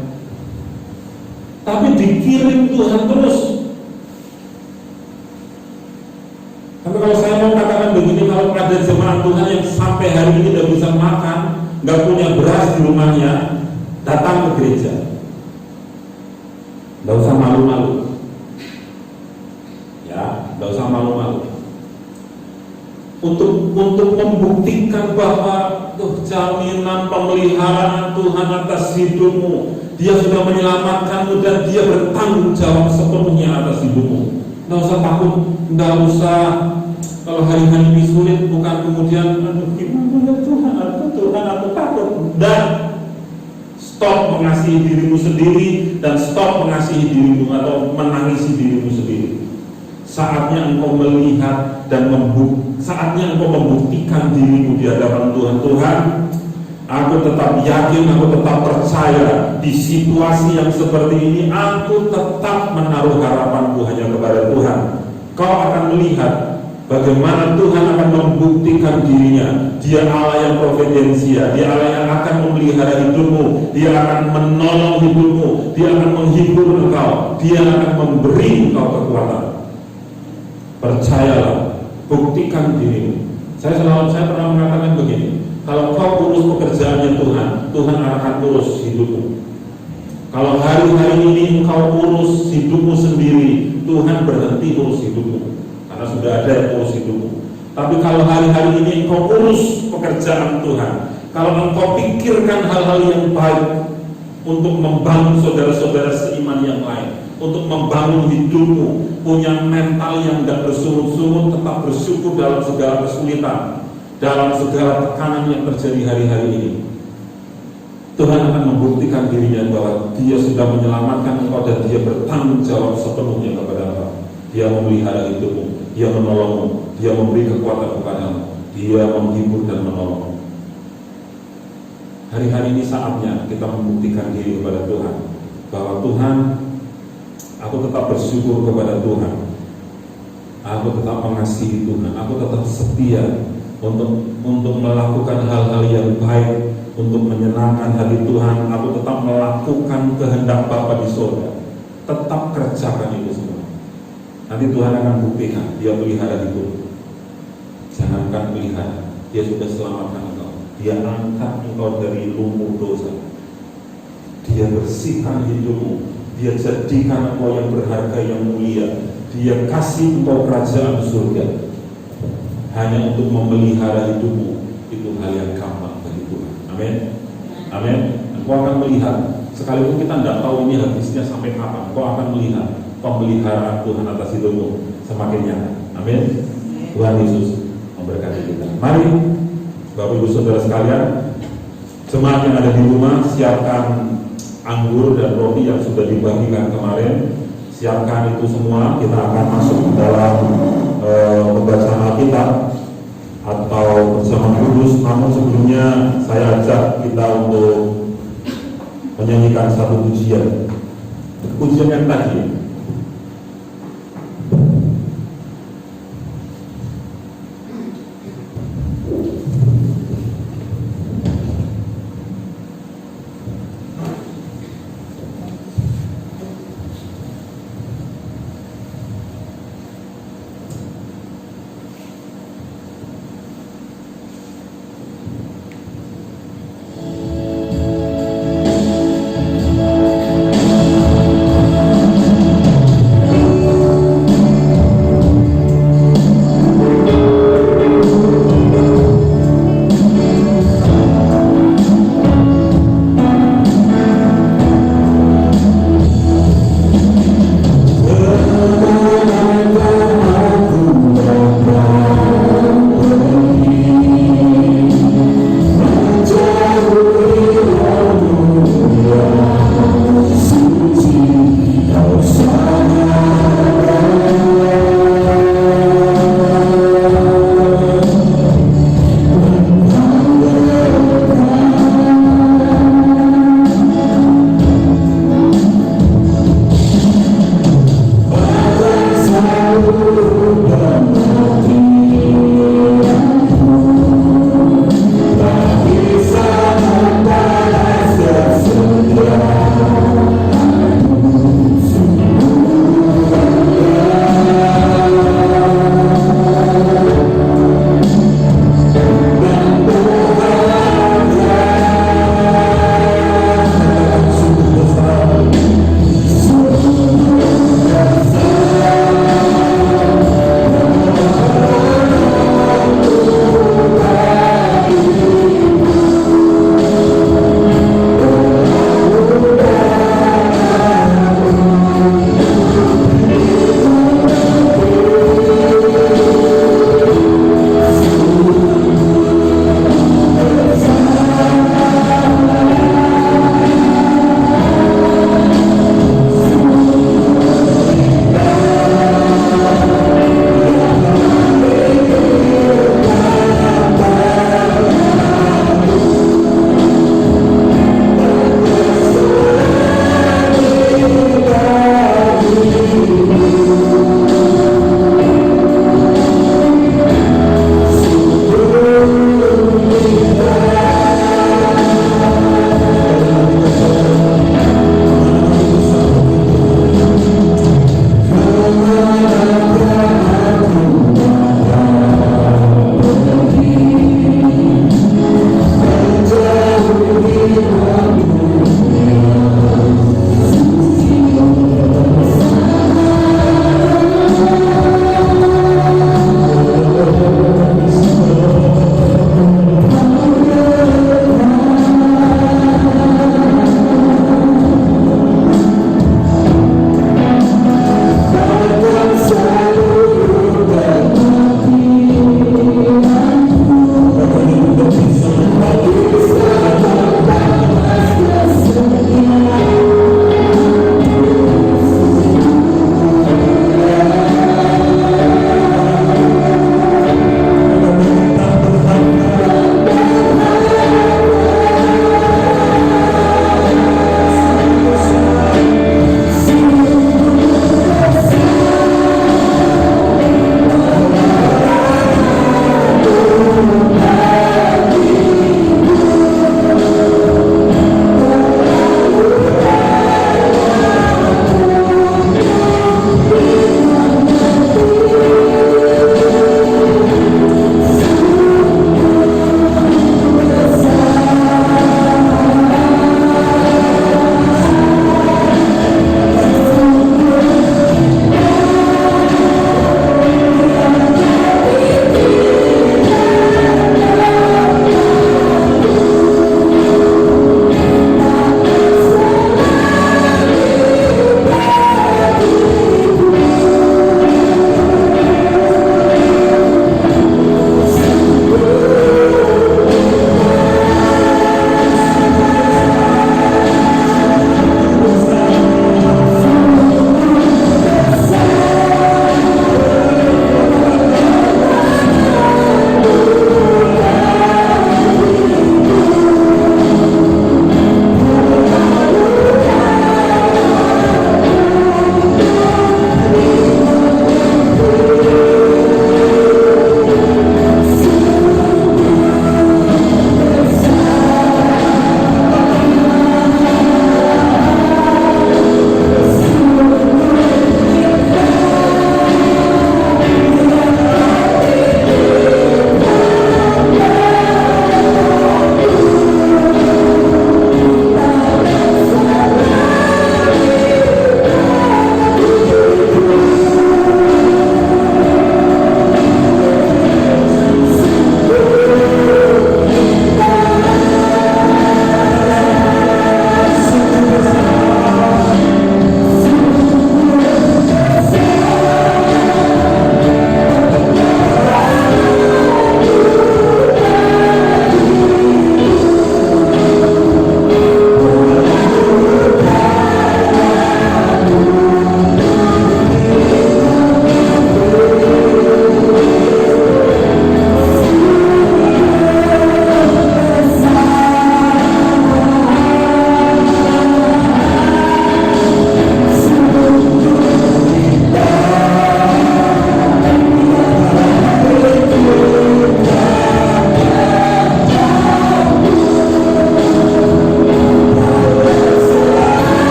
Tapi dikirim Tuhan terus. Tapi kalau saya mau katakan begini, kalau ada jemaat Tuhan yang sampai hari ini tidak bisa makan, nggak punya beras di rumahnya, datang ke gereja. Nggak usah malu-malu, ya, nggak usah malu-malu. Untuk membuktikan bahwa jaminan pemeliharaan Tuhan atas hidupmu, Dia sudah menyelamatkanmu dan Dia bertanggung jawab sepenuhnya atas hidupmu. Nggak usah takut, nggak usah. Kalau hari-hari ini sulit, bukan kemudian gimana Tuhan aku takut. Dan stop mengasihi dirimu sendiri, dan stop mengasihi dirimu atau menangisi dirimu sendiri. Saatnya engkau melihat dan saatnya engkau membuktikan dirimu di hadapan Tuhan. Tuhan, aku tetap yakin, aku tetap percaya di situasi yang seperti ini, aku tetap menaruh harapanku hanya kepada Tuhan. Kau akan melihat bagaimana Tuhan akan membuktikan dirinya. Dia Allah yang providensia, Dia Allah yang akan memelihara hidupmu, Dia akan menolong hidupmu, Dia akan menghibur engkau, Dia akan memberi engkau kekuatan. Percayalah, buktikan dirimu. Saya pernah mengatakan begini, kalau kau urus pekerjaannya Tuhan, Tuhan akan urus hidupmu. Kalau hari-hari ini engkau urus hidupmu sendiri, Tuhan berhenti urus hidupmu, karena sudah ada yang urus hidupmu. Tapi kalau hari-hari ini engkau urus pekerjaan Tuhan, kalau engkau pikirkan hal-hal yang baik untuk membangun saudara-saudara seiman yang lain, untuk membangun hidupmu, punya mental yang tidak bersungut-sungut, tetap bersyukur dalam segala kesulitan, dalam segala tekanan yang terjadi hari-hari ini, Tuhan akan membuktikan dirinya bahwa Dia sudah menyelamatkan engkau dan Dia bertanggung jawab sepenuhnya kepada engkau. Dia memelihara hidupmu, Dia menolongmu, Dia memberi kekuatan kepadamu, Dia menghibur dan menolongmu. Hari-hari ini saatnya kita membuktikan diri kepada Tuhan, bahwa Tuhan, aku tetap bersyukur kepada Tuhan, aku tetap mengasihi Tuhan, aku tetap setia untuk melakukan hal-hal yang baik, untuk menyenangkan hati Tuhan. Aku tetap melakukan kehendak Bapa di surga. Tetap kerjakan itu semua. Nanti Tuhan akan buktikan Dia pelihara hidup. Jangankan pelihara, Dia sudah selamatkan engkau. Dia angkat engkau dari lumpur dosa. Dia bersihkan hidupmu. Dia jadikan engkau yang berharga, yang mulia. Dia kasih engkau kerajaan surga. Hanya untuk memelihara hidupmu, itu hal yang gampang bagi Tuhan. Amin. Amin. Engkau akan melihat, sekalipun kita tidak tahu ini habisnya sampai kapan, engkau akan melihat pemeliharaan Tuhan atas hidupmu semakin nyata. Amin. Tuhan Yesus memberkati kita. Mari Bapak Ibu Saudara sekalian, jemaat yang ada di rumah, siapkan anggur dan roti yang sudah dibagikan kemarin. Siapkan itu semua. Kita akan masuk dalam pembacaan Alkitab. atau perjamuan kudus. Namun sebelumnya saya ajak kita untuk menyanyikan satu pujian. Pujian yang tadi.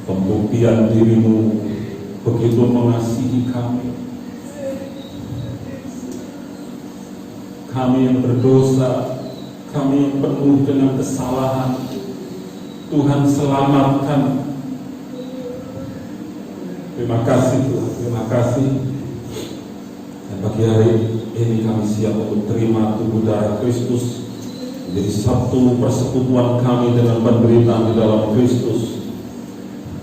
pembuktian diri-Mu begitu mengasihi kami. Kami yang berdosa, kami yang penuh dengan kesalahan, Tuhan selamatkan. Terima kasih Tuhan, terima kasih. Dan pagi hari ini kami siap untuk terima tubuh darah Kristus menjadi satu persekutuan kami dengan penderitaan di dalam Kristus,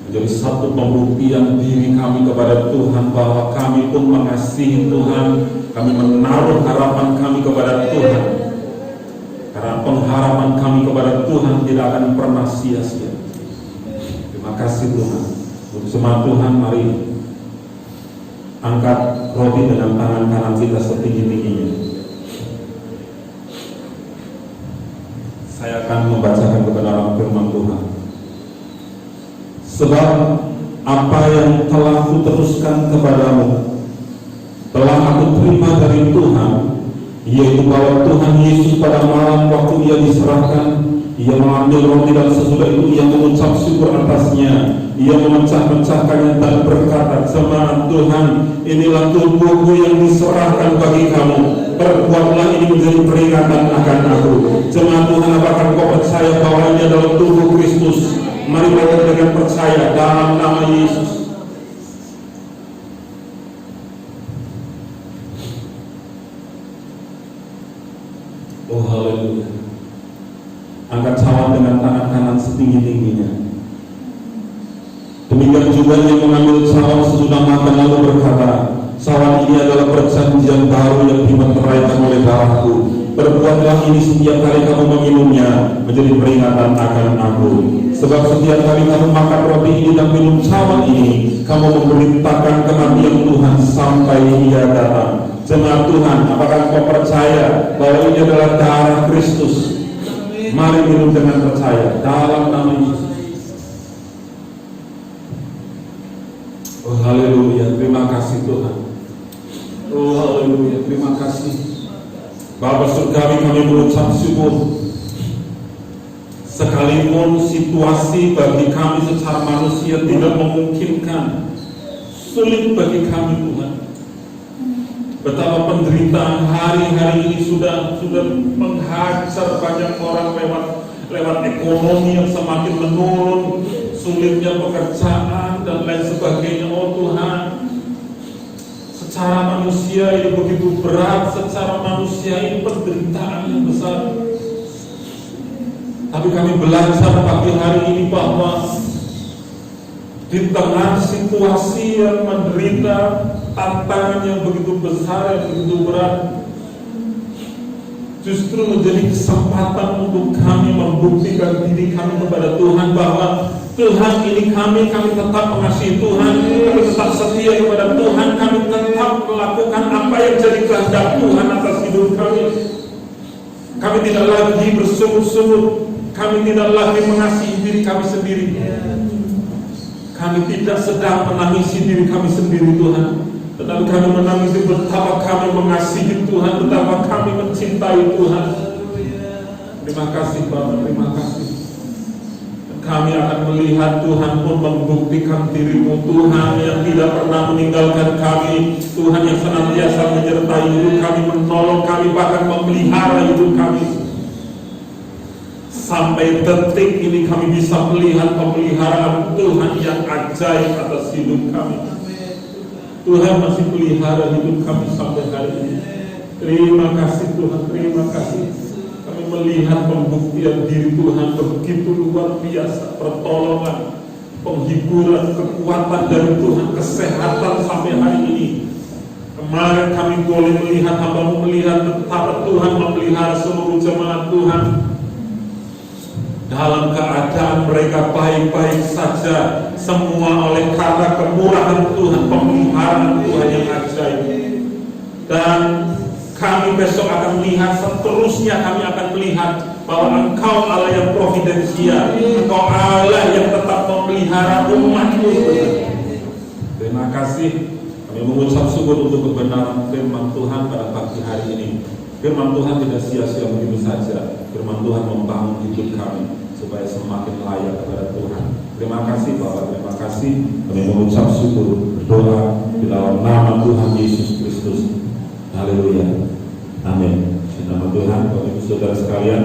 menjadi satu pembuktian diri kami kepada Tuhan bahwa kami pun mengasihi Tuhan. Kami menaruh harapan kami kepada Tuhan, karena pengharapan kami kepada Tuhan tidak akan pernah sia-sia. Terima kasih Tuhan. Untuk semua Tuhan, mari angkat roti dengan tangan kanan kita setinggi-tingginya. Saya akan membacakan kebenaran firman Tuhan. Sebab apa yang telah kuteruskan kepadamu telah aku terima dari Tuhan, yaitu bahwa Tuhan Yesus pada malam waktu Ia diserahkan, Ia mengambil roti dan sesudah itu Ia mengucap syukur atasnya. Ia memecah-mecahkannya dan berkata, "Jemaat Tuhan, inilah tubuhku yang diserahkan bagi kamu. Perbuatlah ini menjadi peringatan akan aku." Jemaat Tuhan, apakah kau percaya bahwa ini adalah tubuh Kristus? Mari kita dengan percaya dalam nama Yesus. Oh haleluya. Angkat cawan dengan tangan kanan setinggi-tingginya. Demikian juga yang mengambil cawan sesudah makan lalu berkata, "Cawan ini adalah perjanjian baru yang dimeteraikan oleh darahku. Perbuatlah ini setiap kali kamu meminumnya menjadi peringatan akan aku. Sebab setiap kali kamu makan roti ini dan minum cawan ini, kamu memberitakan kematian Tuhan sampai Ia datang." Jemaat Tuhan, apakah kau percaya bahwa ini adalah darah Kristus? Mari minum dengan percaya dalam nama Yesus. Oh haleluya, terima kasih Tuhan. Oh haleluya, terima kasih Bapa surgawi, kami mengucap syukur. Sekalipun situasi bagi kami secara manusia tidak memungkinkan, sulit bagi kami Tuhan. Betapa penderitaan hari-hari ini sudah menghajar banyak orang lewat ekonomi yang semakin menurun, sulitnya pekerjaan dan lain sebagainya. Oh Tuhan, secara manusia ini begitu berat, secara manusia ini penderitaan yang besar. Tapi kami belajar pagi hari ini bahwa di tengah situasi yang menderita, tantangan yang begitu besar, yang begitu berat, justru menjadi kesempatan untuk kami membuktikan diri kami kepada Tuhan bahwa Tuhan ini kami tetap mengasihi Tuhan, kami tetap setia kepada Tuhan, kami tetap melakukan apa yang jadi kehendak Tuhan atas hidup kami. Kami tidak lagi bersungut-sungut, kami tidak lagi mengasihi diri kami sendiri. Kami tidak sedang menangisi diri kami sendiri Tuhan, tetapi kami menangisi betapa kami mengasihi Tuhan, betapa kami mencintai Tuhan. Terima kasih Bapak, terima kasih. Dan kami akan melihat Tuhan pun membuktikan diri-Mu, Tuhan yang tidak pernah meninggalkan kami, Tuhan yang senantiasa menyertai hidup kami, menolong kami, bahkan memelihara hidup kami. Sampai detik ini kami bisa melihat pemeliharaan Tuhan yang ajaib atas hidup kami. Tuhan masih pelihara hidup kami sampai hari ini. Terima kasih Tuhan, terima kasih. Kami melihat pembuktian diri Tuhan begitu luar biasa, pertolongan, penghiburan, kekuatan dari Tuhan, kesehatan sampai hari ini. Kemarin kami boleh melihat, hamba-Mu melihat betapa Tuhan memelihara seluruh jemaat Tuhan. Dalam keadaan mereka baik-baik saja, semua oleh karena kemurahan Tuhan, pemeliharaan Tuhan yang ajaib. Dan kami besok akan melihat, seterusnya kami akan melihat bahwa Engkau Allah yang providensial, Engkau Allah yang tetap memelihara umat-Mu. Terima kasih. Kami mengucap syukur untuk kebenaran firman Tuhan pada pagi hari ini. Firman Tuhan tidak sia-sia begitu saja. Firman Tuhan membangun hidup kami supaya semakin layak kepada Tuhan. Terima kasih Bapak, terima kasih. Kami mengucap syukur, berdoa di dalam nama Tuhan Yesus Kristus. Haleluya. Amin. Di nama Tuhan, Bapak Ibu Saudara sekalian,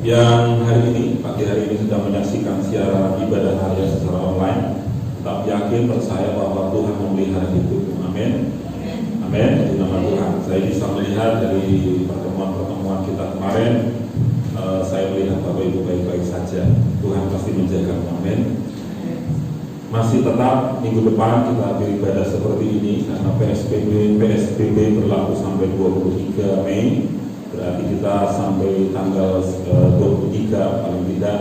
yang hari ini, pagi hari ini sedang menyaksikan siaran ibadah harian secara online, tetap yakin, percaya bahwa Tuhan memelihara hidupmu. Amin. Amin. Di nama Tuhan. Saya bisa melihat dari pertemuan-pertemuan kita kemarin, saya melihat Bapak Ibu baik-baik saja. Tuhan pasti menjagamu. Amin. Masih tetap minggu depan kita beribadah seperti ini karena PSBB berlaku sampai 23 Mei. Berarti kita sampai tanggal 23 paling tidak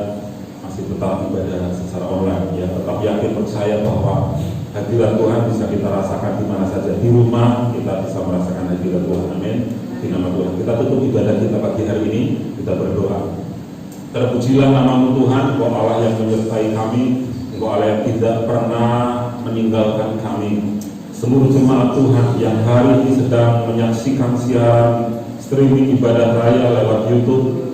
masih tetap ibadah secara online. Ya, tetap yakin percaya bahwa hadirat Tuhan bisa kita rasakan di mana saja. Di rumah kita bisa merasakan hadirat Tuhan. Amin. Di nama Tuhan. Kita tutup ibadah kita pagi hari ini. Kita berdoa. Terpujilah nama-Mu Tuhan, Engkau Allah yang menyertai kami, Engkau Allah yang tidak pernah meninggalkan kami. Seluruh jemaat Tuhan yang hari ini sedang menyaksikan siaran streaming ibadah raya lewat YouTube,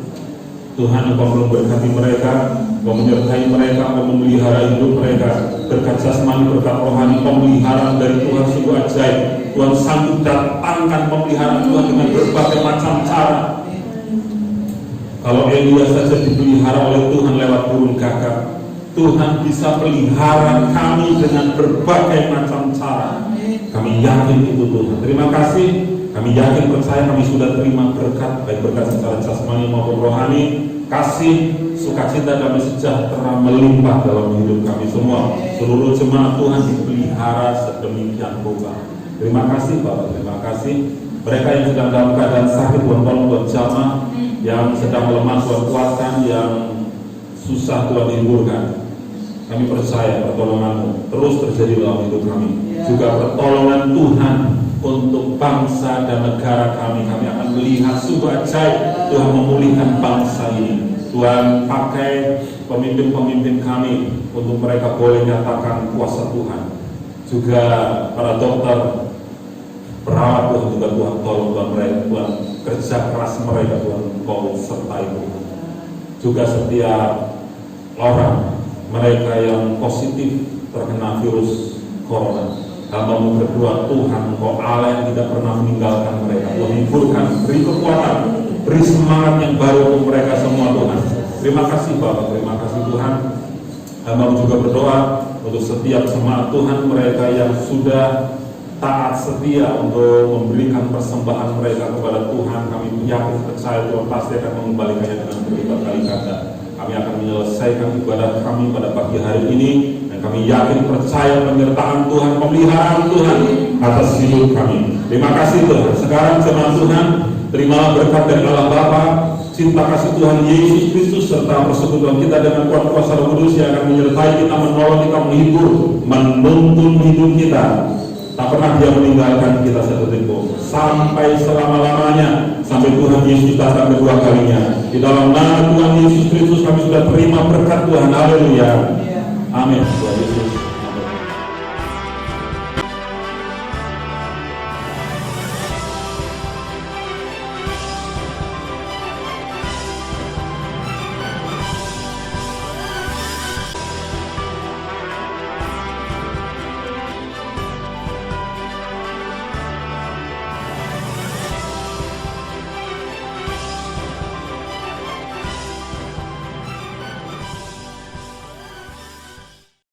Tuhan Engkau memberkati mereka, Engkau menyertai mereka, Engkau memelihara hidup mereka, berkat jasmani, berkat rohani, pemeliharaan dari Tuhan sungguh ajaib. Tuhan sanggup datangkan pemeliharaan Tuhan dengan berbagai macam cara. Kalau Elia saja dipelihara oleh Tuhan lewat burung gagak, Tuhan bisa pelihara kami dengan berbagai macam cara. Kami yakin itu Tuhan. Terima kasih. Kami yakin percaya kami sudah terima berkat, baik berkat secara jasmani maupun rohani, kasih, sukacita, damai sejahtera melimpah dalam hidup kami semua. Seluruh jemaat Tuhan dipelihara sedemikian rupa. Terima kasih Bapak, terima kasih. Mereka yang sedang dalam keadaan sakit, Tuhan tolong buat jamaah, yang sedang lemah Tuhan kuatkan, yang susah Tuhan hiburkan. Kami percaya pertolongan-Mu terus terjadi dalam hidup kami. Juga pertolongan Tuhan untuk bangsa dan negara kami. Kami akan melihat sungguh ajaib Tuhan memulihkan bangsa ini. Tuhan pakai pemimpin-pemimpin kami untuk mereka boleh nyatakan kuasa Tuhan. Juga para dokter, perawat Tuhan, juga Tuhan tolong Tuhan mereka, Tuhan kerja keras mereka Tuhan Engkau sertai Tuhan. Juga setiap orang mereka yang positif terkena virus corona, hamba-Mu berdoa Tuhan Engkau Allah yang tidak pernah meninggalkan mereka. Tuhan hiburkan, beri kekuatan, beri semangat yang baru untuk mereka semua Tuhan. Terima kasih Bapak, terima kasih Tuhan. Hamba-Mu juga berdoa untuk setiap jemaat Tuhan, mereka yang sudah taat setia untuk memberikan persembahan mereka kepada Tuhan. Kami yakin percaya Tuhan pasti akan mengembalikannya dengan berlipat kali ganda. Kami akan menyelesaikan ibadah kami pada pagi hari ini, dan kami yakin percaya penyertaan Tuhan, pemeliharaan Tuhan atas hidup kami. Terima kasih Tuhan. Sekarang jemaat Tuhan, terimalah berkat dari Allah Bapa, cinta kasih Tuhan Yesus Kristus, serta persekutuan kita dengan kuat kuasa Roh Kudus yang akan menyertai kita, menolong kita, menghibur, menuntun hidup kita. Tak pernah Dia meninggalkan kita sedetik pun, sampai selama-lamanya, sampai Tuhan Yesus datang kedua kalinya. Di dalam nama Tuhan Yesus Kristus kami sudah terima berkat Tuhan. Haleluya. Amin.